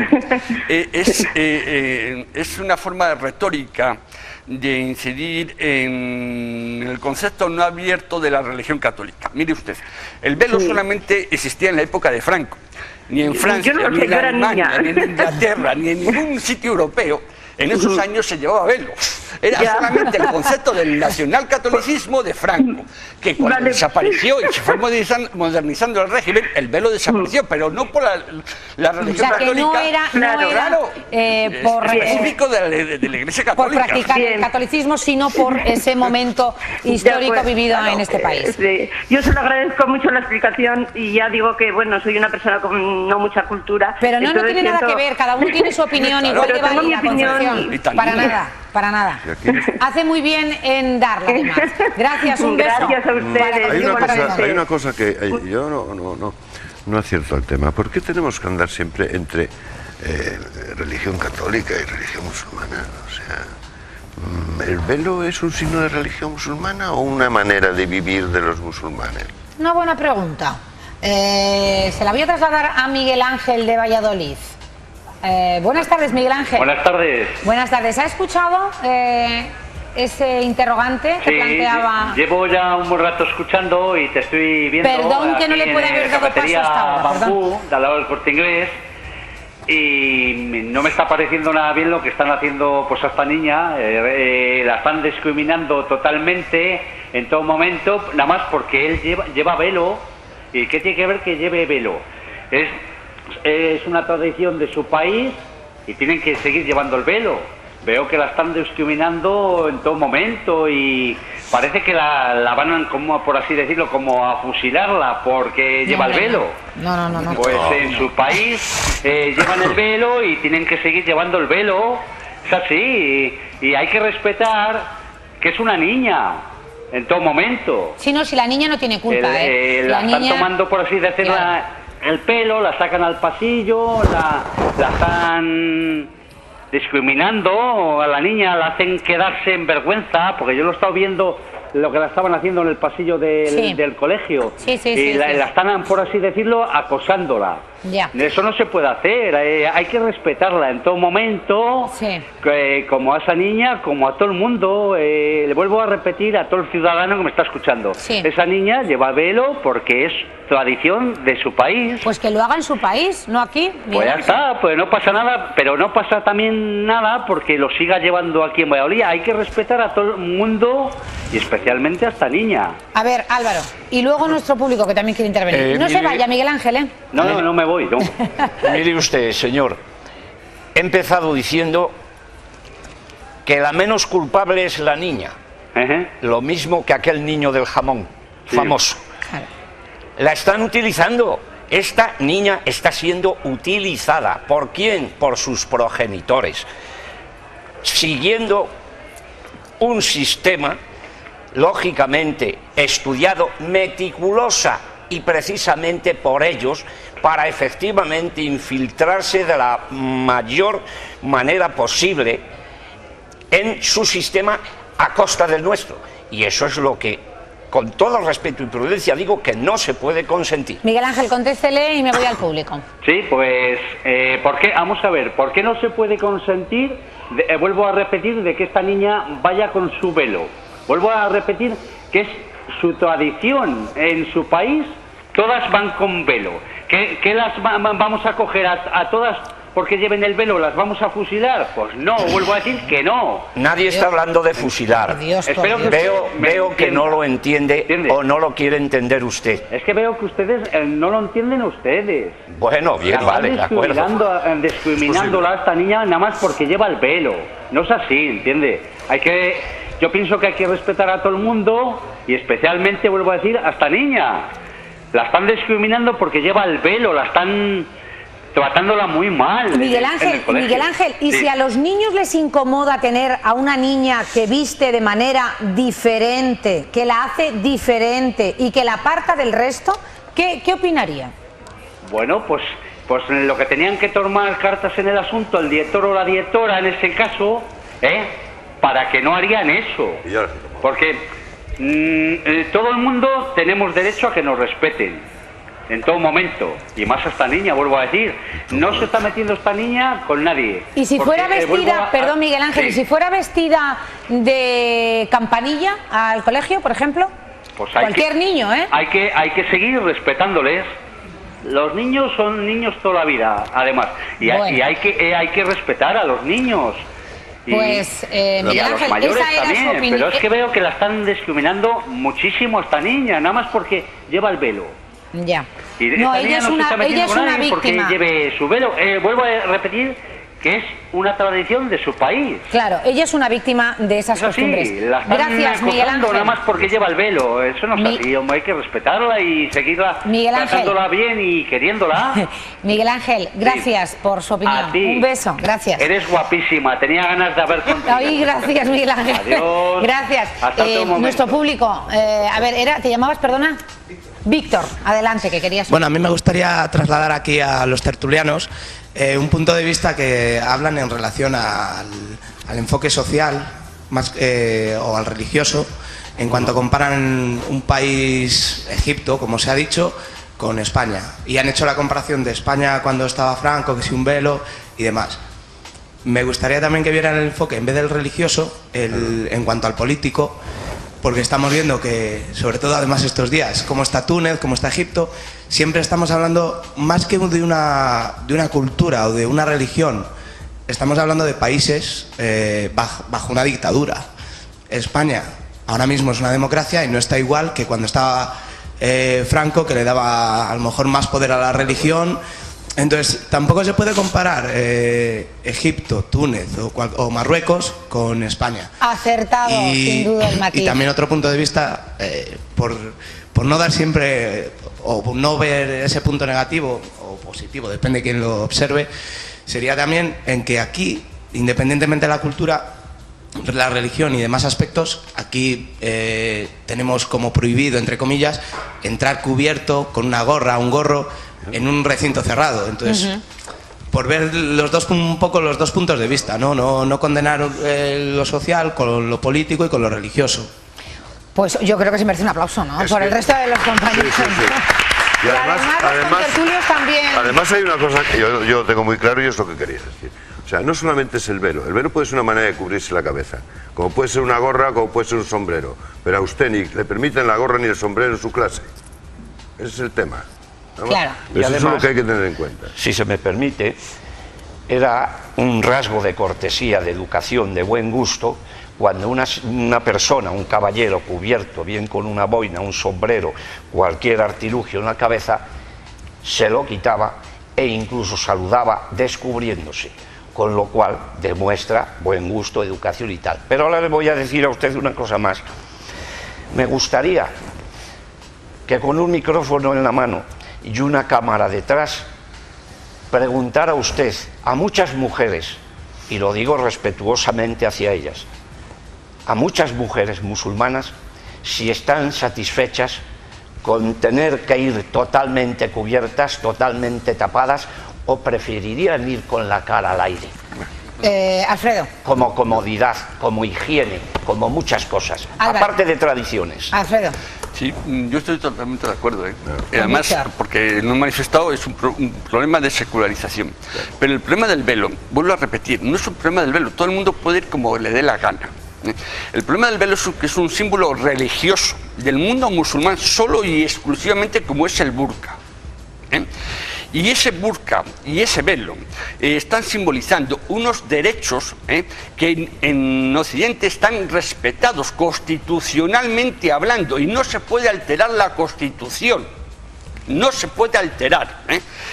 es una forma retórica de incidir en el concepto no abierto de la religión católica. Mire usted, el velo solamente existía en la época de Franco. Ni en Francia, ni en Alemania, ni en Inglaterra, ni en ningún sitio europeo en esos años se llevaba velo. Era solamente el concepto del nacionalcatolicismo de Franco, que cuando desapareció y se fue modernizando el régimen, el velo desapareció, pero no por la religión católica. No era por específico de la Iglesia Católica. Por practicar el catolicismo, sino por ese momento histórico vivido en este país. Yo se lo agradezco mucho la explicación y ya digo que, bueno, soy una persona con no mucha cultura. Pero no tiene nada que ver, cada uno tiene su opinión, igual que va mi opinión. Para nada. Hace muy bien en darla, además. Gracias, un beso. Gracias a ustedes. Hay una cosa que yo no acierto al tema. ¿Por qué tenemos que andar siempre entre religión católica y religión musulmana? O sea, ¿el velo es un signo de religión musulmana o una manera de vivir de los musulmanes? Una buena pregunta. Se la voy a trasladar a Miguel Ángel de Valladolid. Buenas tardes, Miguel Ángel. Buenas tardes. Buenas tardes. ¿Ha escuchado ese interrogante que planteaba? Llevo ya un buen rato escuchando y te estoy viendo. Perdón que no le pueda haber dado paso hasta ahora. Bambú, de al lado del Corte Inglés, y no me está pareciendo nada bien lo que están haciendo pues a esta niña. La están discriminando totalmente en todo momento, nada más porque él lleva velo. ¿Y qué tiene que ver que lleve velo? Es una tradición de su país y tienen que seguir llevando el velo. Veo que la están discriminando en todo momento y parece que la van, como por así decirlo, como a fusilarla porque lleva el velo. No. Pues en su país llevan el velo y tienen que seguir llevando el velo. Es así y hay que respetar que es una niña en todo momento. Sí, no, si la niña no tiene culpa. La están tomando, por así decirlo, el pelo, la sacan al pasillo, la están discriminando a la niña, la hacen quedarse en vergüenza, porque yo lo he estado viendo lo que la estaban haciendo en el pasillo del colegio. Y la están, por así decirlo, acosándola. Eso no se puede hacer, hay que respetarla en todo momento, como a esa niña, como a todo el mundo. Le vuelvo a repetir a todo el ciudadano que me está escuchando. Esa niña lleva velo porque es tradición de su país. Pues que lo haga en su país, no aquí. Pues ya está, pues no pasa nada, pero no pasa también nada porque lo siga llevando aquí en Valladolid. Hay que respetar a todo el mundo y especialmente a esta niña. A ver, Álvaro, y luego nuestro público que también quiere intervenir. No se vaya, Miguel Ángel, No me voy, no. Mire usted, señor, he empezado diciendo que la menos culpable es la niña. Lo mismo que aquel niño del jamón, famoso. La están utilizando. Esta niña está siendo utilizada. ¿Por quién? Por sus progenitores. Siguiendo un sistema, lógicamente, estudiado meticulosa y precisamente por ellos, para efectivamente infiltrarse de la mayor manera posible en su sistema a costa del nuestro. Y eso es lo que con todo respeto y prudencia digo que no se puede consentir. Miguel Ángel, contéstele y me voy al público. Sí, pues, ¿por qué? Vamos a ver, ¿por qué no se puede consentir? Vuelvo a repetir de que esta niña vaya con su velo. Vuelvo a repetir que es su tradición en su país, todas van con velo. ¿Qué las vamos a coger a todas porque lleven el velo? ¿Las vamos a fusilar? Pues no, vuelvo a decir que no. Nadie está hablando de fusilar. Veo que no lo entiende o no lo quiere entender usted. Es que veo que ustedes no lo entienden ustedes. Bueno, bien, vale, de acuerdo. Discriminándola a esta niña nada más porque lleva el velo. No es así, ¿entiende? Yo pienso que hay que respetar a todo el mundo y especialmente, vuelvo a decir, a esta niña. La están discriminando porque lleva el velo, la están tratándola muy mal. Miguel Ángel, ¿y si a los niños les incomoda tener a una niña que viste de manera diferente, que la hace diferente y que la aparta del resto, qué opinaría? Bueno, pues lo que tenían que tomar cartas en el asunto, el director o la directora en ese caso, para que no harían eso. Porque todo el mundo tenemos derecho a que nos respeten en todo momento, y más a esta niña, vuelvo a decir, no se está metiendo esta niña con nadie. Y si fuera vestida, perdón Miguel Ángel, y si fuera vestida de campanilla al colegio, por ejemplo, pues cualquier niño, hay que seguir respetándoles. Los niños son niños toda la vida, además, y hay que respetar a los niños. Pues, Miguel a los Ángel, mayores esa era también, su opinión. pero es que veo que la están discriminando muchísimo a esta niña, nada más porque lleva el velo. Ya. Y no, ella es una víctima. Porque lleve su velo. Vuelvo a repetir que es una tradición de su país. Claro, ella es una víctima de esas costumbres. La están Gracias, Miguel Ángel. Nada más porque lleva el velo. Eso no es así, hombre, hay que respetarla y seguirla tratándola bien y queriéndola. Miguel Ángel, gracias por su opinión. A ti. Un beso, gracias. Eres guapísima, tenía ganas de haber contigo. Ay, gracias, Miguel Ángel. Adiós. Gracias. Hasta otro momento. Nuestro público, a ver, ¿te llamabas, perdona? Víctor, adelante, que querías... Bueno, a mí me gustaría trasladar aquí a los tertulianos un punto de vista que hablan en relación al enfoque social o al religioso, en cuanto comparan un país, Egipto, como se ha dicho, con España. Y han hecho la comparación de España cuando estaba Franco, que si un velo y demás. Me gustaría también que vieran el enfoque, en vez del religioso, en cuanto al político, porque estamos viendo que, sobre todo además estos días, como está Túnez, como está Egipto, siempre estamos hablando más que de una cultura o de una religión, estamos hablando de países bajo una dictadura. España ahora mismo es una democracia y no está igual que cuando estaba Franco, que le daba a lo mejor más poder a la religión. Entonces, tampoco se puede comparar Egipto, Túnez o Marruecos con España. Acertado, sin duda, el matiz. Y también otro punto de vista, por no dar siempre, o no ver ese punto negativo o positivo, depende de quién lo observe, sería también en que aquí, independientemente de la cultura, la religión y demás aspectos, aquí tenemos como prohibido, entre comillas, entrar cubierto con una gorra, un gorro, en un recinto cerrado. Entonces, por ver un poco los dos puntos de vista, no condenar lo social con lo político y con lo religioso. Pues yo creo que se merece un aplauso, ¿no? Por el resto de los compañeros. Sí. Y además hay una cosa que yo tengo muy claro y es lo que quería decir. O sea, no solamente es el velo puede ser una manera de cubrirse la cabeza, como puede ser una gorra, como puede ser un sombrero, pero a usted ni le permiten la gorra ni el sombrero en su clase. Ese es el tema. Claro. Eso es lo que hay que tener en cuenta. Si se me permite, era un rasgo de cortesía, de educación, de buen gusto, cuando una persona, un caballero cubierto bien con una boina, un sombrero, cualquier artilugio en la cabeza, se lo quitaba e incluso saludaba descubriéndose, con lo cual demuestra buen gusto, educación y tal. Pero ahora le voy a decir a usted una cosa más. Me gustaría que con un micrófono en la mano y una cámara detrás preguntara usted a muchas mujeres, y lo digo respetuosamente hacia ellas, a muchas mujeres musulmanas, si están satisfechas con tener que ir totalmente cubiertas, totalmente tapadas, o preferirían ir con la cara al aire. Alfredo. Como comodidad, como higiene, como muchas cosas, Álvaro. aparte de tradiciones. Alfredo. Sí, yo estoy totalmente de acuerdo. Además, porque lo he manifestado, es un problema de secularización. Pero el problema del velo, vuelvo a repetir, no es un problema del velo, todo el mundo puede ir como le dé la gana. El problema del velo es que es un símbolo religioso del mundo musulmán solo y exclusivamente como es el burka. Y ese burka y ese velo están simbolizando unos derechos que en Occidente están respetados constitucionalmente hablando, y no se puede alterar la Constitución, no se puede alterar.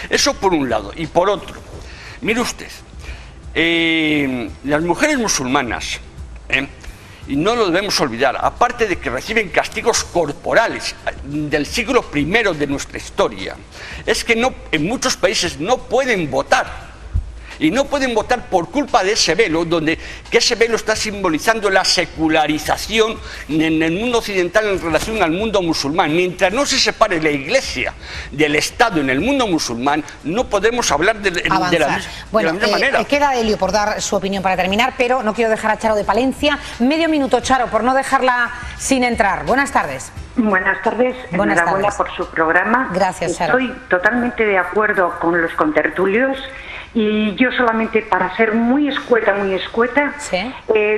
Eso por un lado. Y por otro, mire usted, las mujeres musulmanas, y no lo debemos olvidar, aparte de que reciben castigos corporales del siglo I de nuestra historia, es que en muchos países no pueden votar. Y no pueden votar por culpa de ese velo, que ese velo está simbolizando la secularización en el mundo occidental en relación al mundo musulmán. Mientras no se separe la Iglesia del Estado en el mundo musulmán, no podemos hablar de la misma manera. Queda Elio por dar su opinión para terminar, pero no quiero dejar a Charo de Palencia. Medio minuto, Charo, por no dejarla sin entrar. Buenas tardes. Buenas tardes, enhorabuena por su programa. Gracias, Charo. Estoy totalmente de acuerdo con los contertulios. Y yo solamente, para ser muy escueta,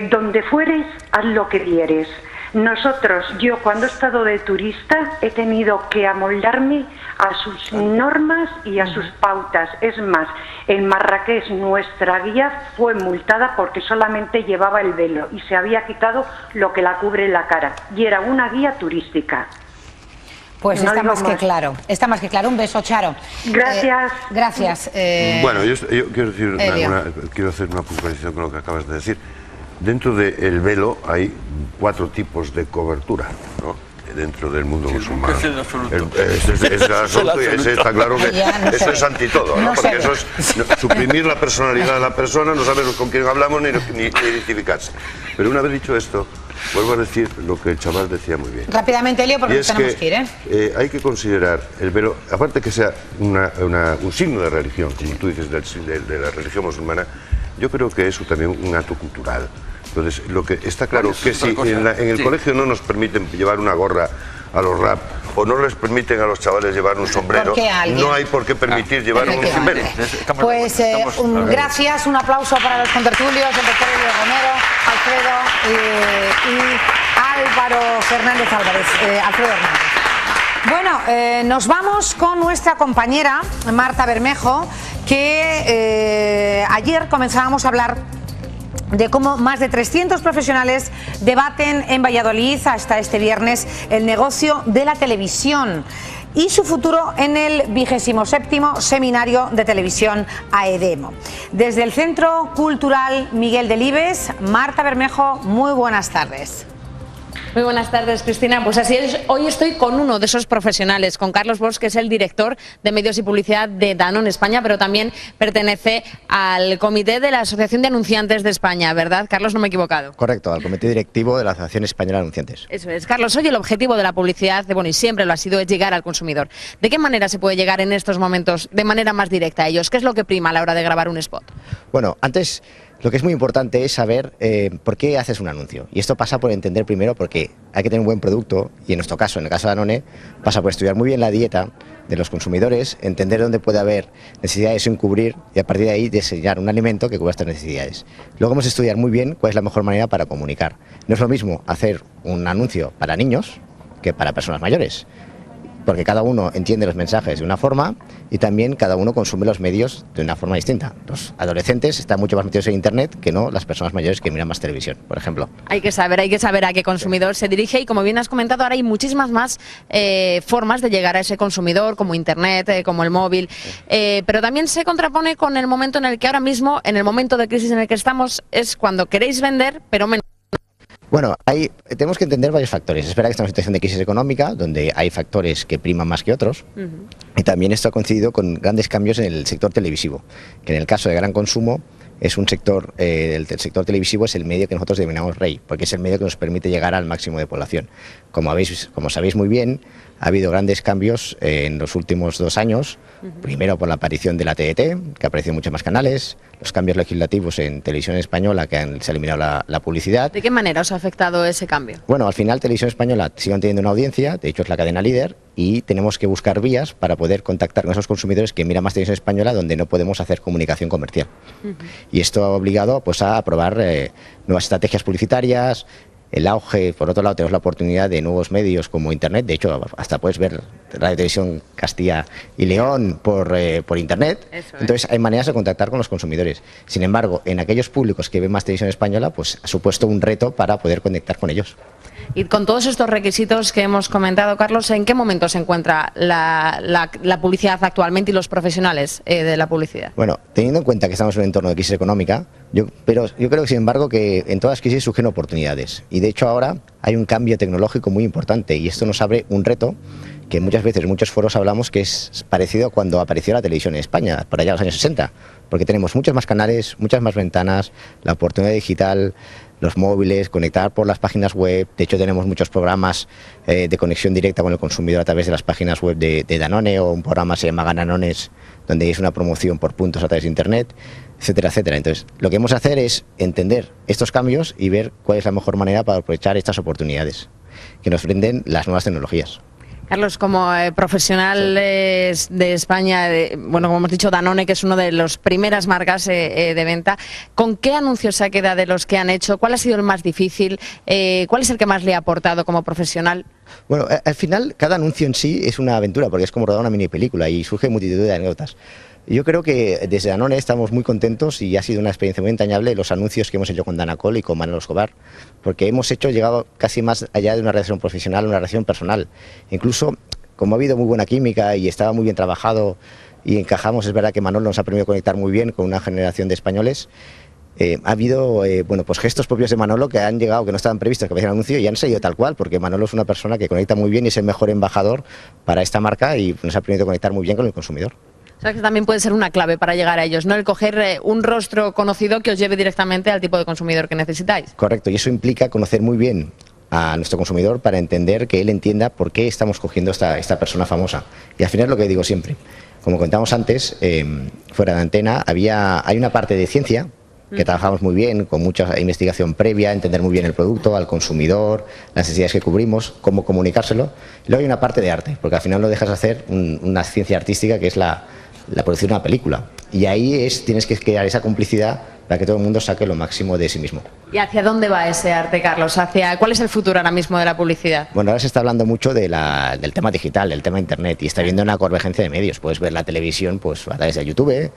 donde fueres, haz lo que vieres. Nosotros, yo cuando he estado de turista, he tenido que amoldarme a sus normas y a sus pautas. Es más, en Marrakech nuestra guía fue multada porque solamente llevaba el velo y se había quitado lo que la cubre la cara. Y era una guía turística. Pues no está más que claro. Está más que claro. Un beso, Charo. Gracias. Gracias. Bueno, yo quiero hacer una puntualización con lo que acabas de decir. Dentro del velo hay 4 tipos de cobertura, ¿no? Dentro del mundo musulmán. Ese está claro que eso es anti todo, ¿no? Porque eso es suprimir la personalidad de la persona, no saber con quién hablamos ni identificarse. Pero una vez dicho esto, vuelvo a decir lo que el chaval decía muy bien. Rápidamente, Elio, porque tenemos que ir, hay que considerar el velo, aparte que sea un signo de religión, como tú dices, de la religión musulmana, yo creo que es también un acto cultural. Entonces, lo que está claro que si en el colegio no nos permiten llevar una gorra a los rap, o no les permiten a los chavales llevar un sombrero, no hay por qué permitir llevar un sombrero. Pues gracias, un aplauso para los contertulios, el doctor Elio Romero, Alfredo y Álvaro Fernández Álvarez. Alfredo Hernández. Bueno, nos vamos con nuestra compañera Marta Bermejo, que ayer comenzábamos a hablar de cómo más de 300 profesionales debaten en Valladolid hasta este viernes el negocio de la televisión y su futuro en el 27º Seminario de Televisión AEDEMO. Desde el Centro Cultural Miguel Delibes, Marta Bermejo, muy buenas tardes. Muy buenas tardes, Cristina. Pues así es, hoy estoy con uno de esos profesionales, con Carlos Bosch, que es el director de Medios y Publicidad de Danone España, pero también pertenece al Comité de la Asociación de Anunciantes de España, ¿verdad, Carlos? No me he equivocado. Correcto, al Comité Directivo de la Asociación Española de Anunciantes. Eso es. Carlos, hoy el objetivo de la publicidad, y siempre lo ha sido, es llegar al consumidor. ¿De qué manera se puede llegar en estos momentos de manera más directa a ellos? ¿Qué es lo que prima a la hora de grabar un spot? Bueno, antes lo que es muy importante es saber por qué haces un anuncio. Y esto pasa por entender primero porque hay que tener un buen producto, y en nuestro caso, en el caso de Danone, pasa por estudiar muy bien la dieta de los consumidores, entender dónde puede haber necesidades sin cubrir y a partir de ahí diseñar un alimento que cubra estas necesidades. Luego vamos a estudiar muy bien cuál es la mejor manera para comunicar. No es lo mismo hacer un anuncio para niños que para personas mayores, porque cada uno entiende los mensajes de una forma y también cada uno consume los medios de una forma distinta. Los adolescentes están mucho más metidos en Internet que no las personas mayores que miran más televisión, por ejemplo. Hay que saber a qué consumidor se dirige y, como bien has comentado, ahora hay muchísimas más formas de llegar a ese consumidor, como Internet, como el móvil, pero también se contrapone con el momento en el que ahora mismo, en el momento de crisis en el que estamos, es cuando queréis vender, pero menos. Bueno, tenemos que entender varios factores. Es verdad que estamos en una situación de crisis económica, donde hay factores que priman más que otros, y también esto ha coincidido con grandes cambios en el sector televisivo, que en el caso de gran consumo es un sector, el sector televisivo es el medio que nosotros denominamos rey, porque es el medio que nos permite llegar al máximo de población. Como sabéis muy bien, ha habido grandes cambios en los últimos 2 años. Primero por la aparición de la TDT, que ha aparecido en muchos más canales, los cambios legislativos en Televisión Española, que se ha eliminado la publicidad. ¿De qué manera os ha afectado ese cambio? Bueno, al final Televisión Española sigue teniendo una audiencia, de hecho es la cadena líder, y tenemos que buscar vías para poder contactar con esos consumidores que miran más Televisión Española, donde no podemos hacer comunicación comercial. Y esto ha obligado pues, a probar nuevas estrategias publicitarias. El auge, por otro lado, tenemos la oportunidad de nuevos medios como Internet. De hecho, hasta puedes ver Radio Televisión Castilla y León por Internet. Entonces, hay maneras de contactar con los consumidores. Sin embargo, en aquellos públicos que ven más Televisión Española, pues ha supuesto un reto para poder conectar con ellos. Y con todos estos requisitos que hemos comentado, Carlos, ¿en qué momento se encuentra la publicidad actualmente y los profesionales de la publicidad? Bueno, teniendo en cuenta que estamos en un entorno de crisis económica, pero yo creo, sin embargo, que en todas las crisis surgen oportunidades. Y de hecho ahora hay un cambio tecnológico muy importante y esto nos abre un reto que muchas veces en muchos foros hablamos que es parecido a cuando apareció la televisión en España, por allá en los años 60, porque tenemos muchos más canales, muchas más ventanas, la oportunidad digital, los móviles, conectar por las páginas web. De hecho, tenemos muchos programas de conexión directa con el consumidor a través de las páginas web de Danone, o un programa se llama Gananones, donde es una promoción por puntos a través de Internet, etcétera, etcétera. Entonces, lo que vamos a hacer es entender estos cambios y ver cuál es la mejor manera para aprovechar estas oportunidades que nos brindan las nuevas tecnologías. Carlos, como profesional de España, bueno, como hemos dicho, Danone, que es una de las primeras marcas de venta, ¿con qué anuncios se queda de los que han hecho? ¿Cuál ha sido el más difícil? ¿Cuál es el que más le ha aportado como profesional? Bueno, al final cada anuncio en sí es una aventura, porque es como rodar una mini película y surge multitud de anécdotas. Yo creo que desde Danone estamos muy contentos y ha sido una experiencia muy entrañable los anuncios que hemos hecho con Danacol y con Manolo Escobar, porque hemos llegado casi más allá de una relación profesional, una relación personal. Incluso, como ha habido muy buena química y estaba muy bien trabajado y encajamos, es verdad que Manolo nos ha permitido conectar muy bien con una generación de españoles. Ha habido bueno, pues gestos propios de Manolo que han llegado, que no estaban previstos, que aparecían en el anuncio y han salido tal cual, porque Manolo es una persona que conecta muy bien y es el mejor embajador para esta marca y nos ha permitido conectar muy bien con el consumidor. O sea, que también puede ser una clave para llegar a ellos, ¿no? El coger un rostro conocido que os lleve directamente al tipo de consumidor que necesitáis. Correcto, y eso implica conocer muy bien a nuestro consumidor para entender que él entienda por qué estamos cogiendo esta persona famosa. Y al final es lo que digo siempre. Como contamos antes, fuera de antena, hay una parte de ciencia que trabajamos muy bien, con mucha investigación previa, entender muy bien el producto, al consumidor, las necesidades que cubrimos, cómo comunicárselo. Y luego hay una parte de arte, porque al final no dejas de hacer una ciencia artística que es la producción de una película. Y ahí tienes que crear esa complicidad para que todo el mundo saque lo máximo de sí mismo. ¿Y hacia dónde va ese arte, Carlos? ¿Cuál es el futuro ahora mismo de la publicidad? Bueno, ahora se está hablando mucho del tema digital, del tema internet, y está habiendo una convergencia de medios. Puedes ver la televisión pues, a través de YouTube,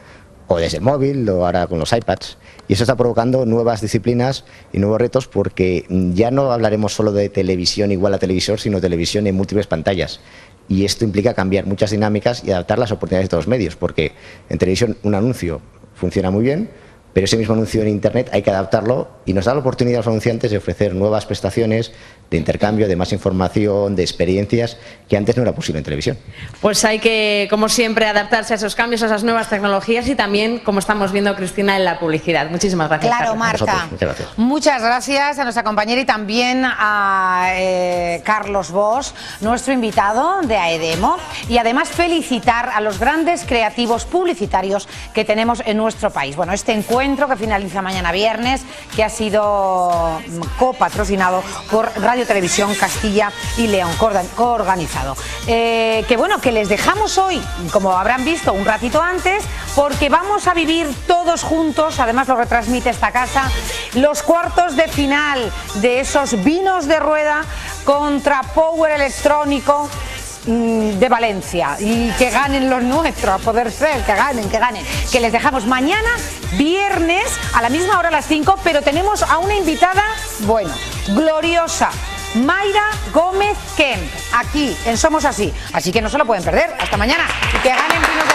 o desde el móvil, o ahora con los iPads. Y eso está provocando nuevas disciplinas y nuevos retos, porque ya no hablaremos solo de televisión igual a televisor, sino televisión en múltiples pantallas. Y esto implica cambiar muchas dinámicas y adaptar las oportunidades de todos los medios, porque en televisión un anuncio funciona muy bien, pero ese mismo anuncio en Internet hay que adaptarlo y nos da la oportunidad a los anunciantes de ofrecer nuevas prestaciones, de intercambio, de más información, de experiencias que antes no era posible en televisión. Pues hay que, como siempre, adaptarse a esos cambios, a esas nuevas tecnologías y también, como estamos viendo, Cristina, en la publicidad. Muchísimas gracias. Claro, Marta. Muchas gracias. Muchas gracias a nuestra compañera y también a Carlos Bosch, nuestro invitado de AEDEMO, y además felicitar a los grandes creativos publicitarios que tenemos en nuestro país. Bueno, este encuentro que finaliza mañana viernes, que ha sido copatrocinado por Radio Televisión Castilla y León, coorganizado. Que bueno, que les dejamos hoy, como habrán visto, un ratito antes, porque vamos a vivir todos juntos, además lo retransmite esta casa, los cuartos de final de esos vinos de rueda contra Power Electrónico de Valencia, y que ganen los nuestros, a poder ser, que ganen, que les dejamos mañana viernes a la misma hora, a las 5, pero tenemos a una invitada, bueno, gloriosa, Mayra Gómez Kemp, aquí en Somos Así, que no se lo pueden perder. Hasta mañana y que ganen vinos de